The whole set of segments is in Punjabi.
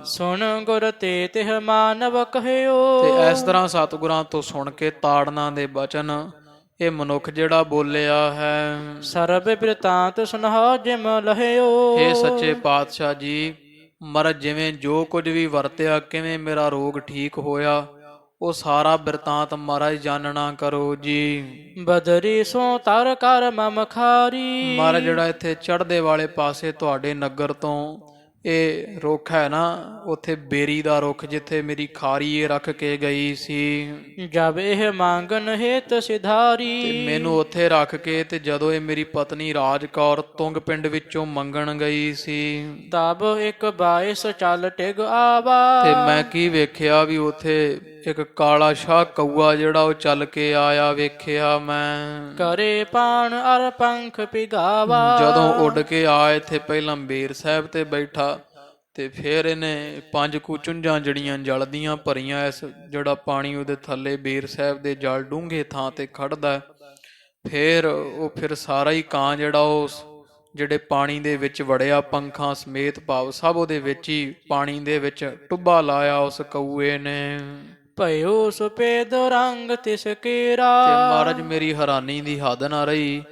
ਸੁਣ ਗੁਰ ਤੇ ਤਿਹ ਮਾਨਵ ਕਹਿਓ। ਤੇ ਇਸ ਤਰ੍ਹਾਂ ਸਤਿਗੁਰਾਂ ਤੋਂ ਸੁਣ ਕੇ ਤਾੜਨਾ ਦੇ ਬਚਨ ਇਹ ਮਨੁੱਖ ਜਿਹੜਾ ਬੋਲਿਆ ਹੈ। ਸਰਬ ਬਿਰਤਾਂਤ ਸੁਨਹੁ ਜਿਮ ਲਹਿਓ। ਹੇ ਸੱਚੇ ਪਾਤਸ਼ਾਹ ਜੀ, ਮਹਾਰਾਜ ਜਿਵੇਂ ਜੋ ਕੁਝ ਵੀ ਵਰਤਿਆ, ਕਿਵੇਂ ਮੇਰਾ ਰੋਗ ਠੀਕ ਹੋਇਆ, ਉਹ ਸਾਰਾ ਬਿਰਤਾਂਤ ਮਹਾਰਾਜ ਜਾਣਨਾ ਕਰੋ ਜੀ। ਬਦਰੀ ਸੋ ਤਰ ਕਰ ਮਮ ਖਾਰੀ। ਮਹਾਰਾਜ ਜਿਹੜਾ ਇੱਥੇ ਚੜ੍ਹਦੇ ਵਾਲੇ ਪਾਸੇ ਤੁਹਾਡੇ ਨਗਰ ਤੋਂ ਇਹ ਰੁੱਖ ਹੈ ਨਾ, ਉੱਥੇ ਬੇਰੀ ਦਾ ਰੁੱਖ ਜਿੱਥੇ ਮੇਰੀ ਖਾਰੀ ਇਹ ਰੱਖ ਕੇ ਗਈ ਸੀ, ਜਬ ਇਹ ਮੰਗਨ ਹੇਤ ਸਿਧਾਰੀ। ਤੇ ਮੈਨੂੰ ਉੱਥੇ ਰੱਖ ਕੇ ਤੇ ਜਦੋਂ ਇਹ ਮੇਰੀ ਪਤਨੀ ਰਾਜ ਕੌਰ ਤੁੰਗ ਪਿੰਡ ਵਿੱਚੋਂ ਮੰਗਣ ਗਈ ਸੀ, ਤਬ ਇੱਕ ਬਾਇਸ ਚੱਲ ਟਿਗ ਆਵਾ। ਤੇ ਮੈਂ ਕੀ ਵੇਖਿਆ ਵੀ ਉੱਥੇ ਇੱਕ ਕਾਲਾ ਸ਼ਾਹ ਕਊਆ ਜਿਹੜਾ ਉਹ ਚੱਲ ਕੇ ਆਇਆ ਵੇਖਿਆ ਮੈਂ। ਕਰੇ ਪਾਣ ਅਰ ਪੰਖ ਪਿਗਾਵਾ। ਜਦੋਂ ਉੱਡ ਕੇ ਆ ਇੱਥੇ ਪਹਿਲਾਂ ਬੇਰ ਸਾਹਿਬ ਤੇ ਬੈਠਾ, ਤੇ ਫਿਰ ਇਹਨੇ 5 ਕੁ ਚੁੰਝਾਂ ਜੜੀਆਂ ਜਲਦੀਆਂ ਭਰੀਆਂ, ਇਸ ਜਿਹੜਾ ਪਾਣੀ ਉਹਦੇ ਥੱਲੇ ਬੇਰ ਸਾਹਿਬ ਦੇ ਜਲ ਡੂੰਘੇ ਥਾਂ ਤੇ ਖੜਦਾ, ਫਿਰ ਸਾਰਾ ਹੀ ਕਾਂ ਜਿਹੜਾ ਉਸ ਜਿਹੜੇ ਪਾਣੀ ਦੇ ਵਿੱਚ ਵੜਿਆ ਪੰਖਾਂ ਸਮੇਤ, ਭਾਵ ਸਭ ਉਹਦੇ ਵਿੱਚ ਹੀ ਪਾਣੀ ਦੇ ਵਿੱਚ ਟੁੱਬਾ ਲਾਇਆ ਉਸ ਕਊਏ ਨੇ। ਭਇਓ ਸੁਪੇਦ ਰੰਗ ਤਿਸ ਕੇਰਾ। ਤੇ ਮਹਾਰਾਜ ਮੇਰੀ ਹੈਰਾਨੀ ਦੀ ਹੱਦ ਨਾ ਰਹੀ,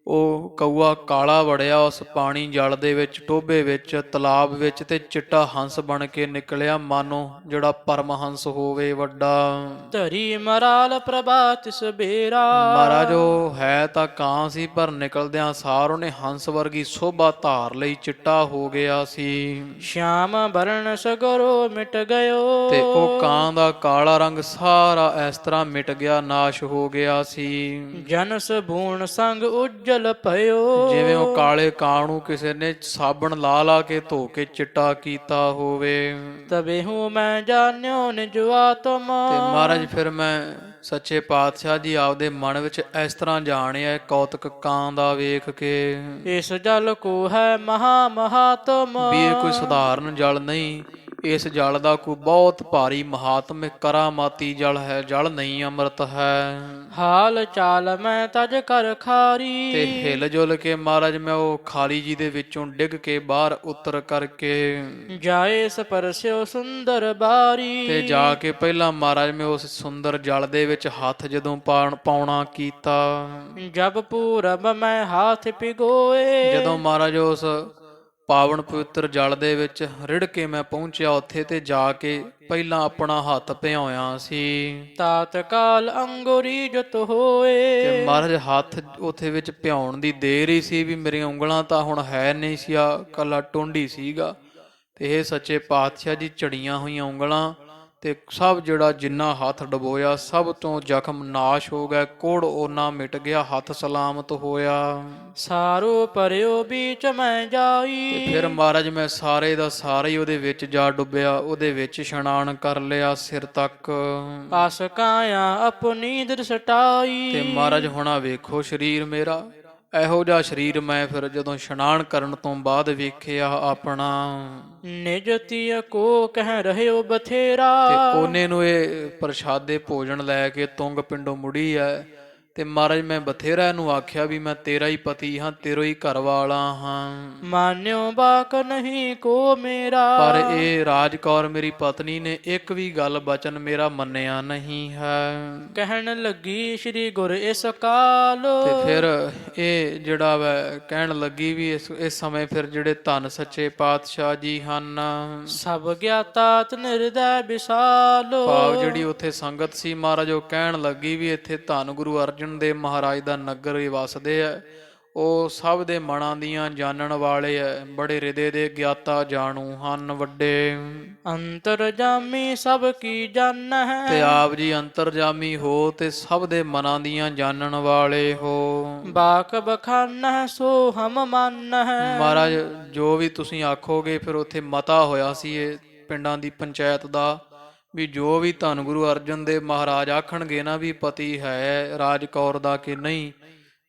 ਉਹ ਕਊਆ ਕਾਲਾ ਵੜਿਆ ਉਸ ਪਾਣੀ ਜਲ ਦੇ ਵਿੱਚ, ਟੋਭੇ ਵਿੱਚ, ਤਲਾਬ ਵਿੱਚ, ਤੇ ਚਿੱਟਾ ਹੰਸ ਬਣ ਕੇ ਨਿਕਲਿਆ, ਮਾਨੋ ਜਿਹੜਾ ਪਰਮਹੰਸ ਹੋਵੇ ਵੱਡਾ। ਧਰੀ ਮਰਾਲ ਪ੍ਰਭਾ ਤਿਸ ਬੇਰਾ। ਮਹਾਰਾਜ ਉਹ ਹੈ ਤਾਂ ਕਾਂ ਸੀ, ਪਰ ਨਿਕਲਦਿਆਂ ਸਾਰ ਉਹਨੇ ਹੰਸ ਵਰਗੀ ਸੋਭਾ ਧਾਰ ਲਈ, ਚਿੱਟਾ ਹੋ ਗਿਆ ਸੀ। ਸ਼ਾਮ ਬਰਨ ਸਗਰੋ ਮਿਟ ਗਇਓ। ਤੇ ਉਹ ਕਾਂ ਦਾ ਕਾਲਾ ਰੰਗ ਸਾਰਾ ਇਸ ਤਰ੍ਹਾਂ ਮਿਟ ਗਿਆ, ਨਾਸ਼ ਹੋ ਗਿਆ ਸੀ। ਜਨਸ ਬੂਣ ਸੰਗ ਉਜਲ ਭਇਓ। ਜਿਵੇਂ ਉਹ ਕਾਲੇ ਕਾਂ ਨੂੰ ਕਿਸੇ ਨੇ ਸਾਬਣ ਲਾ ਲਾ ਕੇ ਧੋ ਕੇ ਚਿੱਟਾ ਕੀਤਾ ਹੋਵੇ। ਤਬੇ ਹੂੰ ਮੈਂ ਜਾਣਿਓ ਨਿਜਵਾ ਤੁਮ। ਤੇ ਮਹਾਰਾਜ ਫਿਰ ਮੈਂ ਸੱਚੇ ਪਾਤਸ਼ਾਹ ਜੀ ਆਪਦੇ ਮਨ ਵਿੱਚ ਇਸ ਤਰ੍ਹਾਂ ਜਾਣਿਆ ਕੌਤਕ ਕਾਂ ਦਾ ਵੇਖ ਕੇ, ਇਸ ਜਲ ਕੋ ਹੈ ਮਹਾ ਮਹਾਤਮ। ਵੀ ਇਹ ਕੋਈ ਸਧਾਰਨ ਜਲ ਨਹੀਂ, ਇਸ ਜਲ ਦਾ ਕੋਈ ਬਹੁਤ ਭਾਰੀ ਮਹਾਤਮ ਕਰਾਮਾਤੀ ਜਲ ਹੈ, ਜਲ ਨਹੀਂ ਅੰਮ੍ਰਿਤ ਹੈ। ਹਾਲ ਚਾਲ ਮੈਂ ਤਜ ਕਰ ਖਾਰੀ। ਤੇ ਹਿਲ ਜੁਲ ਕੇ ਮਹਾਰਾਜ ਮੈਂ ਉਹ ਖਾਲੀ ਜੀ ਦੇ ਵਿੱਚੋਂ ਡਿੱਗ ਕੇ ਬਾਹਰ ਉਤਰ ਕਰਕੇ ਜਾਏ ਸਪਰਸਿਓ ਸੁੰਦਰ ਬਾਰੀ। ਤੇ ਜਾ ਕੇ ਪਹਿਲਾਂ ਮਹਾਰਾਜ ਮੈਂ ਉਸ ਸੁੰਦਰ ਜਲ ਦੇ ਵਿੱਚ ਹੱਥ ਜਦੋਂ ਪਾਉਣਾ ਕੀਤਾ, ਜਬ ਪੂਰਬ ਮੈਂ ਹਾਥ ਪਿਗੋਏ। ਜਦੋਂ ਮਹਾਰਾਜ ਉਸ ਪਾਵਨ ਪਵਿੱਤਰ ਜਲ ਦੇ ਵਿੱਚ ਰਿੜ ਕੇ ਮੈਂ ਪਹੁੰਚਿਆ ਉੱਥੇ, ਤੇ ਜਾ ਕੇ ਪਹਿਲਾਂ ਆਪਣਾ ਹੱਥ ਭਿਉਇਆ ਸੀ। ਤਾਤ ਕਾਲ ਅੰਗੁਰੀ ਜਤ ਹੋਏ। ਤੇ ਮਹਾਰਾਜ ਹੱਥ ਉੱਥੇ ਵਿੱਚ ਭਿਉਣ ਦੀ ਦੇਰ ਹੀ ਸੀ, ਵੀ ਮੇਰੀਆਂ ਉਂਗਲਾਂ ਤਾਂ ਹੁਣ ਹੈ ਨਹੀਂ ਸੀ, ਆ ਕੱਲਾ ਟੁੰਡੀ ਸੀਗਾ। ਤੇ ਇਹ ਸੱਚੇ ਪਾਤਸ਼ਾਹ ਜੀ ਝੜੀਆਂ ਹੋਈਆਂ ਉਂਗਲਾਂ, ਤੇ ਸਭ ਜਿਹੜਾ ਜਿੰਨਾ ਹੱਥ ਡਬੋਇਆ ਸਭ ਤੋਂ ਜ਼ਖਮ ਨਾਸ਼ ਹੋ ਗਿਆ, ਕੋੜ ਓਨਾ ਮਿਟ ਗਿਆ, ਹੱਥ ਸਲਾਮਤ ਹੋਇਆ। ਸਾਰੋ ਪਰਿਓ ਵਿੱਚ ਮੈਂ ਜਾਈ। ਤੇ ਫਿਰ ਮਹਾਰਾਜ ਮੈਂ ਸਾਰੇ ਦਾ ਸਾਰਾ ਹੀ ਉਹਦੇ ਵਿੱਚ ਜਾ ਡੁੱਬਿਆ, ਉਹਦੇ ਵਿੱਚ ਇਸ਼ਨਾਨ ਕਰ ਲਿਆ ਸਿਰ ਤੱਕ। ਆਸ ਕਾਇਆ ਆਪਣੀ ਦ੍ਰਿਸ਼ਟਾਈ। ਤੇ ਮਹਾਰਾਜ ਹੁਣਾ ਵੇਖੋ ਸਰੀਰ ਮੇਰਾ, ਇਹੋ ਜਿਹਾ ਸਰੀਰ ਮੈਂ ਫਿਰ ਜਦੋਂ ਇਸ਼ਨਾਨ ਕਰਨ ਤੋਂ ਬਾਅਦ ਵੇਖਿਆ ਆਪਣਾ। ਨਿਜ ਤਿਯ ਕੋ ਕਹਿ ਰਹਿਓ ਬਥੇਰਾ। ਤੇ ਉਹਨੇ ਨੂੰ ਇਹ ਪ੍ਰਸ਼ਾਦੇ ਭੋਜਨ ਲੈ ਕੇ ਤੁੰਗ ਪਿੰਡੋਂ ਮੁੜੀ ਐ, ਤੇ ਮਹਾਰਾਜ ਮੈਂ ਬਥੇਰਾ ਇਹਨੂੰ ਆਖਿਆ ਵੀ ਮੈਂ ਤੇਰਾ ਹੀ ਪਤੀ ਹਾਂ, ਤੇਰਾ ਹੀ ਘਰ ਵਾਲਾ ਹਾਂ। ਮਾਨਿਓ ਬਾਕ ਨਹੀਂ ਕੋ ਮੇਰਾ। ਪਰ ਇਹ ਰਾਜ ਕੌਰ ਮੇਰੀ ਪਤਨੀ ਨੇ ਇੱਕ ਵੀ ਗੱਲ ਬਚਨ ਮੇਰਾ ਮੰਨਿਆ ਨਹੀਂ ਹੈ। ਕਹਿਣ ਲੱਗੀ ਸ੍ਰੀ ਗੁਰ ਇਸ ਕਾਲ। ਤੇ ਫਿਰ ਇਹ ਜਿਹੜਾ ਵਾ ਕਹਿਣ ਲੱਗੀ ਵੀ ਇਸ ਸਮੇਂ ਫਿਰ ਜਿਹੜੇ ਧੰਨ ਸੱਚੇ ਪਾਤਸ਼ਾਹ ਜੀ ਹਨ, ਸਭ ਗਿਆਤਾ ਨਿਰਦੈ ਵਿਸਾਲ। ਭਾਵ ਜਿਹੜੀ ਉੱਥੇ ਸੰਗਤ ਸੀ, ਮਹਾਰਾਜ ਉਹ ਕਹਿਣ ਲੱਗੀ ਵੀ ਇੱਥੇ ਧੰਨ ਗੁਰੂ ਅਰਜਨ ਦੇਵ ਮਹਾਰਾਜ ਦਾ ਨਗਰ ਹੀ ਵਸਦੇ ਆ, ਉਹ ਸਭ ਦੇ ਮਨਾਂ ਦੀਆਂ ਜਾਣਨ ਵਾਲੇ ਐ, ਬੜੇ ਹਿਰਦੇ ਦੇ ਗਿਆਤਾ ਜਾਣੂ ਹਨ ਵੱਡੇ। ਅੰਤਰਜਾਮੀ ਸਭ ਕੀ ਜਾਣ ਹੈ। ਤੇ ਆਪ ਜੀ ਅੰਤਰਜਾਮੀ ਹੋ ਤੇ ਸਭ ਦੇ ਮਨਾਂ ਦੀਆਂ ਜਾਣਨ ਵਾਲੇ ਹੋ। ਬਾਕ ਬਖਾਨਾ ਸੋ ਹਮ ਮੰਨ ਹੈ। ਮਹਾਰਾਜ ਜੋ ਵੀ ਤੁਸੀਂ ਆਖੋਗੇ, ਫਿਰ ਉੱਥੇ ਮਤਾ ਹੋਇਆ ਸੀ ਇਹ ਪਿੰਡਾਂ ਦੀ ਪੰਚਾਇਤ ਦਾ, ਵੀ ਜੋ ਵੀ ਧੰਨ ਗੁਰੂ ਅਰਜਨ ਦੇਵ ਮਹਾਰਾਜ ਆਖਣਗੇ ਨਾ ਵੀ ਪਤੀ ਹੈ ਰਾਜ ਕੌਰ ਦਾ ਕਿ ਨਹੀਂ,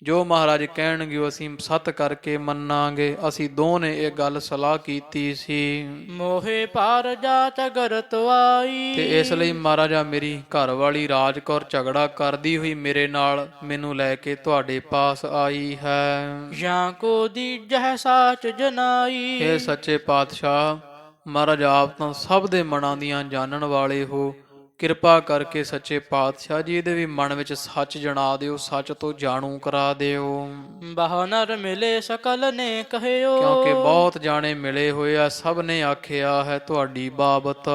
ਜੋ ਮਹਾਰਾਜ ਕਹਿਣਗੇ ਉਹ ਅਸੀਂ ਸੱਤ ਕਰਕੇ ਮੰਨਾਂਗੇ। ਅਸੀਂ ਦੋਨੇ ਇਹ ਗੱਲ ਸਲਾਹ ਕੀਤੀ ਸੀ। ਮੋਹੇ ਪਾਰ ਜਾ ਝਗਰਤ ਆਈ। ਤੇ ਇਸ ਲਈ ਮਹਾਰਾਜਾ ਮੇਰੀ ਘਰ ਵਾਲੀ ਰਾਜ ਕੌਰ ਝਗੜਾ ਕਰਦੀ ਹੋਈ ਮੇਰੇ ਨਾਲ ਮੈਨੂੰ ਲੈ ਕੇ ਤੁਹਾਡੇ ਪਾਸ ਆਈ ਹੈ। ਜਾਂ ਕੋ ਦੀਜਹਿ ਸਾਚ ਜਨਾਈ। ਇਹ ਸੱਚੇ ਪਾਤਸ਼ਾਹ ਮਹਾਰਾਜ ਆਪ ਤਾਂ ਸਭ ਦੇ ਮਨਾਂ ਦੀਆਂ ਜਾਣਨ ਵਾਲੇ ਹੋ। ਕਿਰਪਾ ਕਰਕੇ ਸੱਚੇ ਪਾਤਸ਼ਾਹ ਜੀ ਇਹਦੇ ਵੀ ਮਨ ਵਿੱਚ ਸੱਚ ਜਣਾ ਦਿਓ, ਸੱਚ ਤੋਂ ਜਾਣੂ ਕਰਾ ਦਿਓ। ਬਹੁ ਨਰ ਮਿਲੇ ਸਕਲ ਨੇ ਕਹਿਓ, ਕਿਉਂਕਿ ਬਹੁਤ ਜਾਣੇ ਮਿਲੇ ਹੋਏ ਆ, ਸਭ ਨੇ ਆਖਿਆ ਹੈ ਤੁਹਾਡੀ ਬਾਬਤ।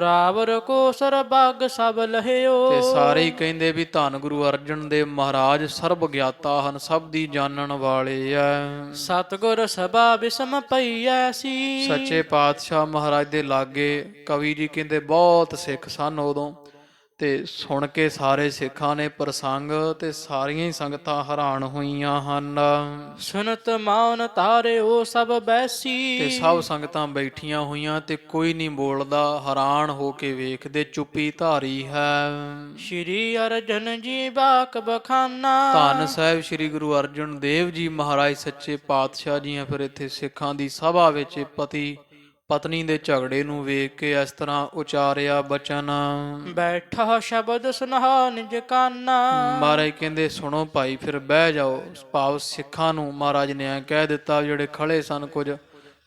ਰਾਵਰ ਕੋ ਸਰਬੱਗ ਸਭ ਲਹਿਓ, ਤੇ ਸਾਰੇ ਹੀ ਕਹਿੰਦੇ ਵੀ ਧੰਨ ਗੁਰੂ ਅਰਜਨ ਦੇਵ ਮਹਾਰਾਜ ਸਰਬ ਗਿਆਤਾ ਹਨ, ਸਭ ਦੀ ਜਾਣਨ ਵਾਲੇ ਆ। ਸਤਿਗੁਰ ਸਭਾ ਬਿਸਮ ਪਈ ਐਸੀ, ਸੱਚੇ ਪਾਤਸ਼ਾਹ ਮਹਾਰਾਜ ਦੇ ਲਾਗੇ ਕਵੀ ਜੀ ਕਹਿੰਦੇ ਬਹੁਤ ਸਿੱਖ ਸਨ ਉਦੋਂ, ਤੇ ਸੁਣ ਕੇ ਸਾਰੇ ਸਿੱਖਾਂ ਨੇ ਪ੍ਰਸੰਗ ਤੇ ਸਾਰੀਆਂ ਹੀ ਸੰਗਤਾਂ ਹੈਰਾਨ ਹੋਈਆਂ ਹਨ। ਸੁਨਤ ਮੌਨ ਤਾਰੇ ਉਹ ਸਭ ਬੈਸੀ, ਤੇ ਸਭ ਸੰਗਤਾਂ ਬੈਠੀਆਂ ਹੋਈਆਂ ਤੇ ਕੋਈ ਨਹੀਂ ਬੋਲਦਾ, ਹੈਰਾਨ ਹੋ ਕੇ ਵੇਖਦੇ, ਚੁੱਪੀ ਧਾਰੀ ਹੈ। ਸ਼੍ਰੀ ਅਰਜਨ ਜੀ ਬਾਕ ਬਖਾਨਾ, ਧੰਨ ਸਾਹਿਬ ਸ੍ਰੀ ਗੁਰੂ ਅਰਜਨ ਦੇਵ ਜੀ ਮਹਾਰਾਜ ਸੱਚੇ ਪਾਤਸ਼ਾਹ ਜੀ ਆ। ਫਿਰ ਇੱਥੇ ਸਿੱਖਾਂ ਦੀ ਸਭਾ ਵਿੱਚ ਪਤੀ ਪਤਨੀ ਦੇ ਝਗੜੇ ਨੂੰ ਵੇਖ ਕੇ ਇਸ ਤਰ੍ਹਾਂ ਉਚਾਰਿਆ ਬਚਨ, ਬੈਠਾ ਸ਼ਬਦ ਸੁਨਹਾ ਨਿਜ ਕਾਨਾ। ਮਹਾਰਾਜ ਕਹਿੰਦੇ ਸੁਣੋ ਭਾਈ, ਫਿਰ ਬਹਿ ਜਾਓ। ਭਾਵ ਸਿੱਖਾਂ ਨੂੰ ਮਹਾਰਾਜ ਨੇ ਐ ਕਹਿ ਦਿੱਤਾ ਜਿਹੜੇ ਖੜੇ ਸਨ ਕੁਝ,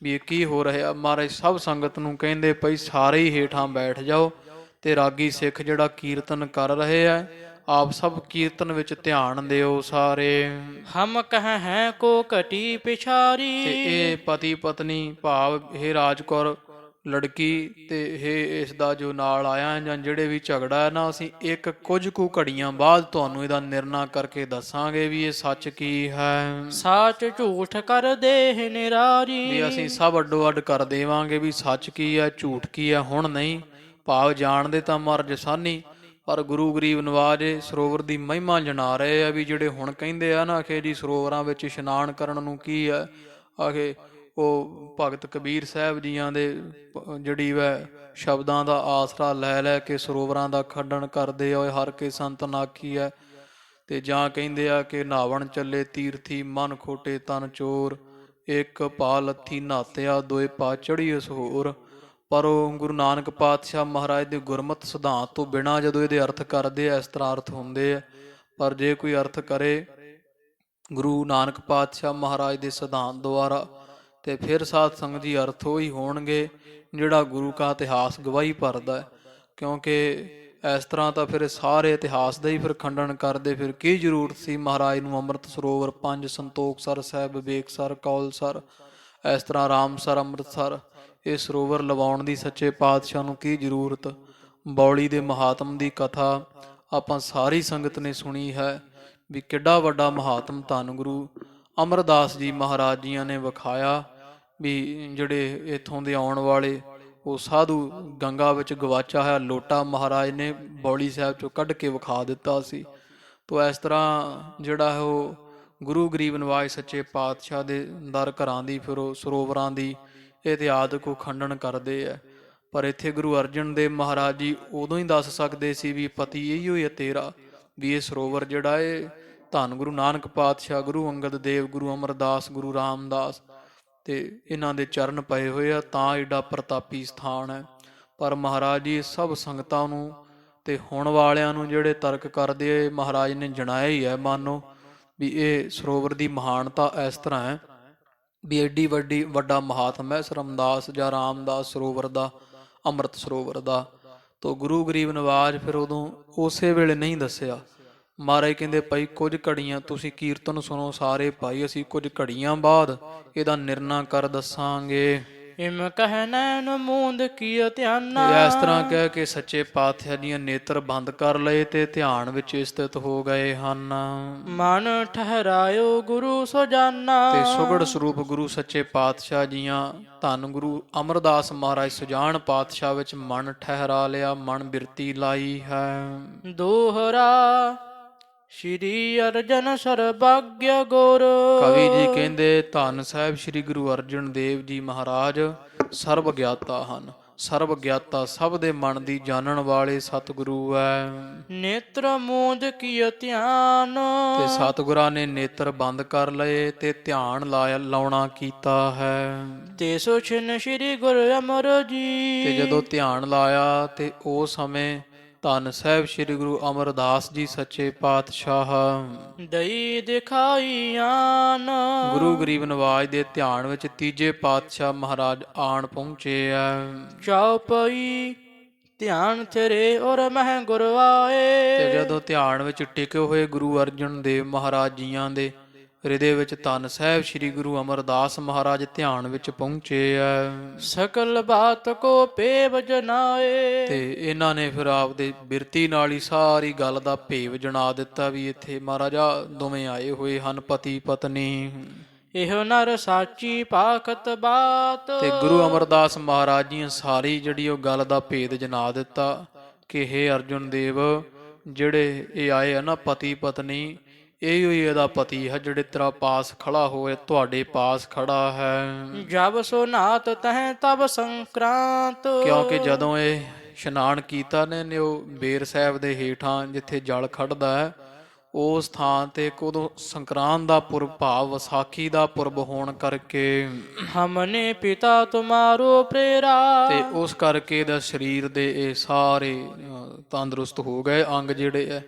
ਵੀ ਇਹ ਕੀ ਹੋ ਰਿਹਾ। ਮਹਾਰਾਜ ਸਭ ਸੰਗਤ ਨੂੰ ਕਹਿੰਦੇ ਭਈ ਸਾਰੇ ਹੀ ਹੇਠਾਂ ਬੈਠ ਜਾਓ, ਤੇ ਰਾਗੀ ਸਿੱਖ ਜਿਹੜਾ ਕੀਰਤਨ ਕਰ ਰਹੇ ਆ, ਆਪ ਸਭ ਕੀਰਤਨ ਵਿੱਚ ਧਿਆਨ ਦਿਓ ਸਾਰੇ। ਹਮ ਕਹ ਹੈ ਕੋ ਘਟੀ ਪਿਛਾਰੀ, ਤੇ ਇਹ ਪਤੀ ਪਤਨੀ ਭਾਵ ਇਹ ਰਾਜਕੌਰ ਲੜਕੀ ਤੇ ਇਹ ਇਸ ਦਾ ਜੋ ਨਾਲ ਆਇਆ ਜਾਂ ਜਿਹੜੇ ਵੀ ਝਗੜਾ ਹੈ ਨਾ, ਅਸੀਂ ਇੱਕ ਕੁਝ ਕੁ ਘੜੀਆਂ ਬਾਅਦ ਤੁਹਾਨੂੰ ਇਹਦਾ ਨਿਰਣਾ ਕਰਕੇ ਦੱਸਾਂਗੇ ਵੀ ਇਹ ਸੱਚ ਕੀ ਹੈ। ਸਾਚ ਝੂਠ ਕਰ ਦੇਹ ਨਿਰਾਰੀ, ਵੀ ਅਸੀਂ ਸਭ ਅੱਡੋ ਅੱਡ ਕਰ ਦੇਵਾਂਗੇ ਵੀ ਸੱਚ ਕੀ ਹੈ ਝੂਠ ਕੀ ਹੈ। ਹੁਣ ਨਹੀਂ, ਭਾਵ ਜਾਣਦੇ ਤਾਂ ਮਰਜ ਸਾਨੀ, ਪਰ ਗੁਰੂ ਗਰੀਬ ਨਵਾਜ ਸਰੋਵਰ ਦੀ ਮਹਿਮਾ ਜਣਾ ਰਹੇ ਆ। ਵੀ ਜਿਹੜੇ ਹੁਣ ਕਹਿੰਦੇ ਆ ਨਾ ਆਖੇ ਜੀ ਸਰੋਵਰਾਂ ਵਿੱਚ ਇਸ਼ਨਾਨ ਕਰਨ ਨੂੰ ਕੀ ਹੈ, ਆਖੇ ਉਹ ਭਗਤ ਕਬੀਰ ਸਾਹਿਬ ਜੀਆਂ ਦੇ ਜਿਹੜੀ ਵੈ ਸ਼ਬਦਾਂ ਦਾ ਆਸਰਾ ਲੈ ਲੈ ਕੇ ਸਰੋਵਰਾਂ ਦਾ ਖੰਡਨ ਕਰਦੇ ਆ, ਹਰ ਕੇ ਸੰਤ ਨਾਕੀ ਹੈ। ਤੇ ਜਾਂ ਕਹਿੰਦੇ ਆ ਕਿ ਨਾਵਣ ਚੱਲੇ ਤੀਰਥੀ ਮਨ ਖੋਟੇ ਤਨ ਚੋਰ, ਇੱਕ ਪਾ ਲੱਥੀ ਨਾਤਿਆ ਦੋਏ ਪਾ ਚੜੀ ਉਸ ਹੋਰ। ਪਰ ਉਹ ਗੁਰੂ ਨਾਨਕ ਪਾਤਸ਼ਾਹ ਮਹਾਰਾਜ ਦੇ ਗੁਰਮਤਿ ਸਿਧਾਂਤ ਤੋਂ ਬਿਨਾਂ ਜਦੋਂ ਇਹਦੇ ਅਰਥ ਕਰਦੇ ਆ, ਇਸ ਤਰ੍ਹਾਂ ਅਰਥ ਹੁੰਦੇ ਆ। ਪਰ ਜੇ ਕੋਈ ਅਰਥ ਕਰੇ ਗੁਰੂ ਨਾਨਕ ਪਾਤਸ਼ਾਹ ਮਹਾਰਾਜ ਦੇ ਸਿਧਾਂਤ ਦੁਆਰਾ, ਤੇ ਫਿਰ ਸਾਧ ਸੰਗਤ ਜੀ ਅਰਥ ਉਹੀ ਹੋਣਗੇ ਜਿਹੜਾ ਗੁਰੂ ਕਾ ਇਤਿਹਾਸ ਗਵਾਹੀ ਭਰਦਾ ਹੈ। ਕਿਉਂਕਿ ਇਸ ਤਰ੍ਹਾਂ ਤਾਂ ਫਿਰ ਸਾਰੇ ਇਤਿਹਾਸ ਦਾ ਹੀ ਫਿਰ ਖੰਡਨ ਕਰਦੇ, ਫਿਰ ਕੀ ਜ਼ਰੂਰਤ ਸੀ ਮਹਾਰਾਜ ਨੂੰ ਅੰਮ੍ਰਿਤ ਸਰੋਵਰ 5 ਸੰਤੋਖਸਰ ਸਾਹਿਬ, ਵਿਵੇਕਸਰ, ਕੌਲਸਰ, ਇਸ ਤਰ੍ਹਾਂ ਰਾਮਸਰ, ਅੰਮ੍ਰਿਤਸਰ ਇਹ ਸਰੋਵਰ ਲਵਾਉਣ ਦੀ ਸੱਚੇ ਪਾਤਸ਼ਾਹ ਨੂੰ ਕੀ ਜ਼ਰੂਰਤ। ਬੌਲੀ ਦੇ ਮਹਾਤਮ ਦੀ ਕਥਾ ਆਪਾਂ ਸਾਰੀ ਸੰਗਤ ਨੇ ਸੁਣੀ ਹੈ, ਵੀ ਕਿੱਡਾ ਵੱਡਾ ਮਹਾਤਮ ਧੰਨ ਗੁਰੂ ਅਮਰਦਾਸ ਜੀ ਮਹਾਰਾਜ ਜੀਆਂ ਨੇ ਵਿਖਾਇਆ। ਵੀ ਜਿਹੜੇ ਇੱਥੋਂ ਦੇ ਆਉਣ ਵਾਲੇ ਉਹ ਸਾਧੂ ਗੰਗਾ ਵਿੱਚ ਗਵਾਚਾ ਹੋਇਆ ਲੋਟਾ ਮਹਾਰਾਜ ਨੇ ਬੌਲੀ ਸਾਹਿਬ ਚੋਂ ਕੱਢ ਕੇ ਵਿਖਾ ਦਿੱਤਾ ਸੀ। ਤੋ ਇਸ ਤਰ੍ਹਾਂ ਜਿਹੜਾ ਹੈ ਉਹ ਗੁਰੂ ਗਰੀਬ ਨਵਾਜ ਸੱਚੇ ਪਾਤਸ਼ਾਹ ਦੇ ਦਰ ਘਰਾਂ ਦੀ ਫਿਰ ਉਹ ਸਰੋਵਰਾਂ ਦੀ ਇਤਿਹਾਸਕ ਖੰਡਨ ਕਰਦੇ ਆ। ਪਰ ਇੱਥੇ ਗੁਰੂ ਅਰਜਨ ਦੇਵ ਮਹਾਰਾਜ ਜੀ ਉਦੋਂ ਹੀ ਦੱਸ ਸਕਦੇ ਸੀ ਵੀ ਪਤੀ ਇਹੋ ਹੀ ਹੈ ਤੇਰਾ, ਵੀ ਇਹ ਸਰੋਵਰ ਜਿਹੜਾ ਇਹ ਧੰਨ ਗੁਰੂ ਨਾਨਕ ਪਾਤਸ਼ਾਹ, ਗੁਰੂ ਅੰਗਦ ਦੇਵ, ਗੁਰੂ ਅਮਰਦਾਸ, ਗੁਰੂ ਰਾਮਦਾਸ ਤੇ ਇਹਨਾਂ ਦੇ ਚਰਨ ਪਏ ਹੋਏ ਆ, ਤਾਂ ਏਡਾ ਪ੍ਰਤਾਪੀ ਸਥਾਨ ਹੈ। ਪਰ ਮਹਾਰਾਜ ਜੀ ਸਭ ਸੰਗਤਾਂ ਨੂੰ ਤੇ ਹੁਣ ਵਾਲਿਆਂ ਨੂੰ ਜਿਹੜੇ ਤਰਕ ਕਰਦੇ ਮਹਾਰਾਜ ਨੇ ਜਣਾਇਆ ਹੀ ਹੈ ਮਾਨੋ ਵੀ ਇਹ ਸਰੋਵਰ ਦੀ ਮਹਾਨਤਾ ਇਸ ਤਰ੍ਹਾਂ ਹੈ ਵੀ ਐਡੀ ਵੱਡਾ ਮਹਾਤਮ ਹੈ ਰਮਦਾਸ ਜਾਂ ਰਾਮਦਾਸ ਸਰੋਵਰ ਦਾ, ਅੰਮ੍ਰਿਤ ਸਰੋਵਰ ਦਾ। ਤੋ ਗੁਰੂ ਗਰੀਬ ਨਵਾਜ ਫਿਰ ਉਦੋਂ ਉਸੇ ਵੇਲੇ ਨਹੀਂ ਦੱਸਿਆ। ਮਹਾਰਾਜ ਕਹਿੰਦੇ ਭਾਈ ਕੁਝ ਘੜੀਆਂ ਤੁਸੀਂ ਕੀਰਤਨ ਸੁਣੋ ਸਾਰੇ ਭਾਈ, ਅਸੀਂ ਕੁਝ ਘੜੀਆਂ ਬਾਅਦ ਇਹਦਾ ਨਿਰਣਾ ਕਰ ਦੱਸਾਂਗੇ। ਇਮ ਕਹਿ ਨੈਣ ਮੂੰਦ ਕੀ ਧਿਆਨਾ, ਇਸ ਤਰ੍ਹਾਂ ਕਹਿ ਕੇ ਸੱਚੇ ਪਾਤਸ਼ਾਹ ਦੀਆਂ ਨੇਤਰ ਬੰਦ ਕਰ ਲਏ ਤੇ ਧਿਆਨ ਵਿੱਚ ਸਥਿਤ ਹੋ ਗਏ ਹਨ। ਮਨ ਠਹਿਰਾਇਓ ਗੁਰੂ ਸੋ ਜਾਨਾ, ਤੇ ਸੁਗੜ ਸਰੂਪ ਗੁਰੂ ਸੱਚੇ ਪਾਤਸ਼ਾਹ ਜੀਆਂ ਧੰਨ ਗੁਰੂ ਅਮਰਦਾਸ ਮਹਾਰਾਜ ਸੁਜਾਨ ਪਾਤਸ਼ਾਹ ਵਿੱਚ ਮਨ ਠਹਿਰਾ ਲਿਆ, ਮਨ ਬਿਰਤੀ ਲਾਈ ਹੈ। ਦੋਹਰਾ ਸ਼੍ਰੀ ਅਰਜਨ ਸਰਬੱਗਿਆ ਗੁਰ, ਕਵੀ ਜੀ ਕਹਿੰਦੇ ਧੰਨ ਸਾਹਿਬ ਸ੍ਰੀ ਗੁਰੂ ਅਰਜਨ ਦੇਵ ਜੀ ਮਹਾਰਾਜ ਸਰਬ ਗਿਆਤਾ ਹਨ। ਸਰਬ ਗਿਆਤਾ ਸਭ ਦੇ ਮਨ ਦੀ ਜਾਣਨ ਵਾਲੇ ਸਤਿਗੁਰੂ ਹੈ। ਨੇਤਰ ਮੂੰਦ ਕੀ ਧਿਆਨ, ਤੇ ਸਤਿਗੁਰਾਂ ਨੇ ਨੇਤਰ ਬੰਦ ਕਰ ਲਏ ਤੇ ਧਿਆਨ ਲਾਉਣਾ ਕੀਤਾ ਹੈ। ਤੇ ਸੋ ਛਿਨ ਸ਼੍ਰੀ ਗੁਰ ਅਮਰ ਜੀ, ਤੇ ਜਦੋਂ ਧਿਆਨ ਲਾਇਆ ਤੇ ਉਸ ਸਮੇਂ ਧੰਨ ਸਾਹਿਬ ਸ੍ਰੀ ਗੁਰੂ ਅਮਰਦਾਸ ਜੀ ਸੱਚੇ ਪਾਤਸ਼ਾਹ। ਦਈ ਦਿਖਾਈ ਆਨ ਗੁਰੂ ਗਰੀਬ ਨਵਾਜ ਦੇ ਧਿਆਨ ਵਿੱਚ ਤੀਜੇ ਪਾਤਸ਼ਾਹ ਮਹਾਰਾਜ ਆਣ ਪਹੁੰਚੇ ਆ। ਚੌਪਈ ਧਿਆਨ ਤੇਰੇ ਔਰ ਮਹਿ ਗੁਰ ਤੇ ਆਏ। ਜਦੋਂ ਧਿਆਨ ਵਿੱਚ ਟਿਕੇ ਹੋਏ ਗੁਰੂ ਅਰਜਨ ਦੇਵ ਮਹਾਰਾਜ ਜੀਆਂ ਦੇ ਹਿਰਦੇ ਵਿੱਚ ਧੰਨ ਸਾਹਿਬ ਸ੍ਰੀ ਗੁਰੂ ਅਮਰਦਾਸ ਮਹਾਰਾਜ ਧਿਆਨ ਵਿੱਚ ਪਹੁੰਚੇ ਆ। ਸਕਲ ਬਾਤ ਕੋ ਪੇਵ ਜਨਾਏ। ਤੇ ਇਹਨਾਂ ਨੇ ਫਿਰ ਆਪਦੇ ਬਿਰਤੀ ਨਾਲ ਹੀ ਸਾਰੀ ਗੱਲ ਦਾ ਭੇਵ ਜਣਾ ਦਿੱਤਾ ਵੀ ਇੱਥੇ ਮਹਾਰਾਜਾ ਦੋਵੇਂ ਆਏ ਹੋਏ ਹਨ, ਪਤੀ ਪਤਨੀ। ਇਹੋ ਨਰ ਸਾਚੀ ਪਾਖਤ ਬਾਤ। ਤੇ ਗੁਰੂ ਅਮਰਦਾਸ ਮਹਾਰਾਜ ਜੀ ਸਾਰੀ ਜਿਹੜੀ ਉਹ ਗੱਲ ਦਾ ਭੇਦ ਜਣਾ ਦਿੱਤਾ ਕਿ ਹੇ ਅਰਜੁਨ ਦੇਵ, ਜਿਹੜੇ ਇਹ ਆਏ ਆ ਨਾ ਪਤੀ ਪਤਨੀ, ਇਹੋ ਹੀ ਇਹਦਾ ਪਤੀ ਹੈ ਜਿਹੜੇ ਤੇਰਾ ਪਾਸ ਖੜਾ ਹੋਏ, ਤੁਹਾਡੇ ਪਾਸ ਖੜਾ ਹੈ। ਜਬ ਸੋ ਨਾਤ ਤਹਿ ਤਬ ਸੰਕ੍ਰਾਂਤ। ਕਿਉਂਕਿ ਜਦੋਂ ਇਹ ਇਸ਼ਨਾਨ ਕੀਤਾ ਨੇ ਉਹ ਬੇਰ ਸਾਹਿਬ ਦੇ ਹੇਠਾਂ ਜਿੱਥੇ ਜਲ ਖੜਦਾ ਹੈ, ਉਸ ਥਾਂ ਤੇ ਉਦੋਂ ਸੰਕਰਾਂਤ ਦਾ ਪੁਰਬ ਭਾਵ ਵਿਸਾਖੀ ਦਾ ਪੁਰਬ ਹੋਣ ਕਰਕੇ ਹਮਨੇ ਪਿਤਾ ਤੁਮਾਰੋ ਪ੍ਰੇਰਾ। ਤੇ ਉਸ ਕਰਕੇ ਦਾ ਸਰੀਰ ਦੇ ਇਹ ਸਾਰੇ ਤੰਦਰੁਸਤ ਹੋ ਗਏ ਅੰਗ ਜਿਹੜੇ ਹੈ।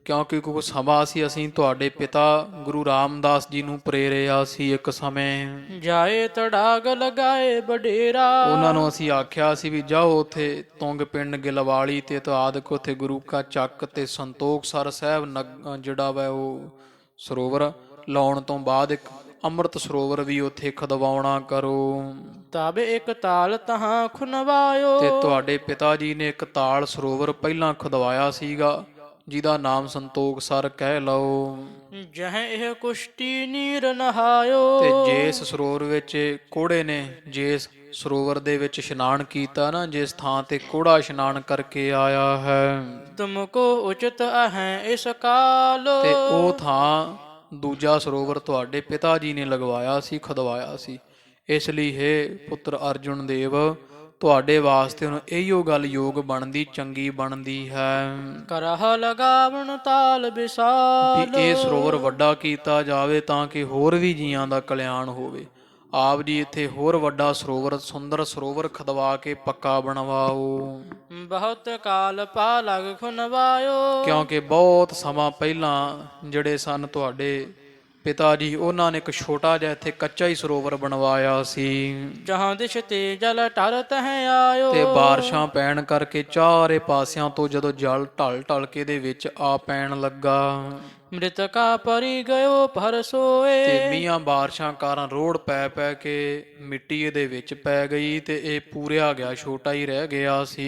ਕਿਉਂਕਿ ਕੋਈ ਸਮਾਂ ਸੀ ਅਸੀਂ ਤੁਹਾਡੇ ਪਿਤਾ ਗੁਰੂ ਰਾਮਦਾਸ ਜੀ ਨੂੰ ਪ੍ਰੇਰਿਆ ਸੀ ਇੱਕ ਸਮੇਂ। ਜਾਏ ਤੜਾਗ ਲਗਾਏ ਬਡੇਰਾ। ਉਹਨਾਂ ਨੂੰ ਅਸੀਂ ਆਖਿਆ ਸੀ ਵੀ ਜਾਓ ਉੱਥੇ ਤੁੰਗ ਪਿੰਡ ਗਿਲਵਾਲੀ ਤੇ ਆਦਿਕ ਉੱਥੇ ਗੁਰੂ ਕਾ ਚੱਕ ਤੇ ਸੰਤੋਖ ਸਰ ਸਾਹਿਬ ਜਿਹੜਾ ਵਾ ਉਹ ਸਰੋਵਰ ਲਾਉਣ ਤੋਂ ਬਾਅਦ ਇੱਕ ਅੰਮ੍ਰਿਤ ਸਰੋਵਰ ਵੀ ਉੱਥੇ ਖਦਵਾਉਣਾ ਕਰੋ। ਤਬ ਇੱਕ ਤਾਲ ਤਹਾਂ ਖੁਨਵਾਇਓ। ਤੇ ਤੁਹਾਡੇ ਪਿਤਾ ਜੀ ਨੇ ਇੱਕ ਤਾਲ ਸਰੋਵਰ ਪਹਿਲਾਂ ਖਦਵਾਇਆ ਸੀਗਾ ਜਿਹਦਾ ਨਾਮ ਸੰਤੋਖ ਸਰ ਕਹਿ ਲਓ। ਜਹ ਇਹ ਕੁਸ਼ਤੀ ਨੀਰ ਨਹਾਇਓ। ਤੇ ਜਿਸ ਸਰੋਵਰ ਵਿੱਚ ਕੋੜੇ ਨੇ ਜਿਸ ਸਰੋਵਰ ਦੇ ਵਿੱਚ ਇਸ਼ਨਾਨ ਕੀਤਾ ਨਾ, ਜਿਸ ਥਾਂ ਤੇ ਕੋੜਾ ਇਸ਼ਨਾਨ ਕਰਕੇ ਆਇਆ ਹੈ, ਤੁਮਕੋ ਉਚਿਤ ਅਹੈ ਇਸ ਕਾਲ। ਤੇ ਉਹ ਥਾਂ ਦੂਜਾ ਸਰੋਵਰ ਤੁਹਾਡੇ ਪਿਤਾ ਜੀ ਨੇ ਲਗਵਾਇਆ ਸੀ, ਖਦਵਾਇਆ ਸੀ। ਇਸ ਲਈ ਹੈ ਪੁੱਤਰ ਅਰਜੁਨ ਦੇਵ, ਤੁਹਾਡੇ ਵਾਸਤੇ ਹੁਣ ਇਹੀਓ ਗੱਲ ਯੋਗ ਬਣਦੀ, ਚੰਗੀ ਬਣਦੀ ਹੈ ਕਰਹ ਲਗਾਵਣ ਤਾਲ ਵਿਸਾਲ। ਵੀ ਇਹ ਸਰੋਵਰ ਵੱਡਾ ਕੀਤਾ ਜਾਵੇ ਤਾਂ ਕਿ ਹੋਰ ਵੀ ਜੀਆਂ ਦਾ ਕਲਿਆਣ ਹੋਵੇ। ਆਪ ਜੀ ਇੱਥੇ ਹੋਰ ਵੱਡਾ ਸਰੋਵਰ, ਸੁੰਦਰ ਸਰੋਵਰ ਖਦਵਾ ਕੇ ਪੱਕਾ ਬਣਵਾਓ। ਬਹੁਤ ਕਾਲ ਪਾ ਲਗ ਖੁਨਵਾਇਓ। ਕਿਉਂਕਿ ਬਹੁਤ ਸਮਾਂ ਪਹਿਲਾਂ ਜਿਹੜੇ ਸਨ ਤੁਹਾਡੇ ਪਿਤਾ ਜੀ, ਉਹਨਾਂ ਨੇ ਇੱਕ ਛੋਟਾ ਜਿਹਾ ਇੱਥੇ ਕੱਚਾ ਹੀ ਸਰੋਵਰ ਬਣਵਾਇਆ ਸੀ। ਜਹਾਂ ਦਿਸ਼ ਤੇ ਜਲ ਟਰ ਤਹਿ ਆਇਓ। ਤੇ ਬਾਰਿਸ਼ਾਂ ਪੈਣ ਕਰਕੇ ਚਾਰੇ ਪਾਸਿਆਂ ਤੋਂ ਜਦੋਂ ਜਲ ਢਲ ਢਲ ਕੇ ਦੇ ਵਿੱਚ ਆ ਪੈਣ ਲੱਗਾ, ਮ੍ਰਿਤਕਾ ਪਰੀ ਗਇਓ ਪਰ ਸੋਏ। ਤੇ ਮੀਆਂ ਬਾਰਿਸ਼ਾਂ ਕਾਰਨ ਰੋੜ ਪੈ ਪੈ ਕੇ ਮਿੱਟੀ ਇਹਦੇ ਵਿੱਚ ਪੈ ਗਈ ਤੇ ਇਹ ਪੂਰਿਆ ਗਿਆ, ਛੋਟਾ ਹੀ ਰਹਿ ਗਿਆ ਸੀ।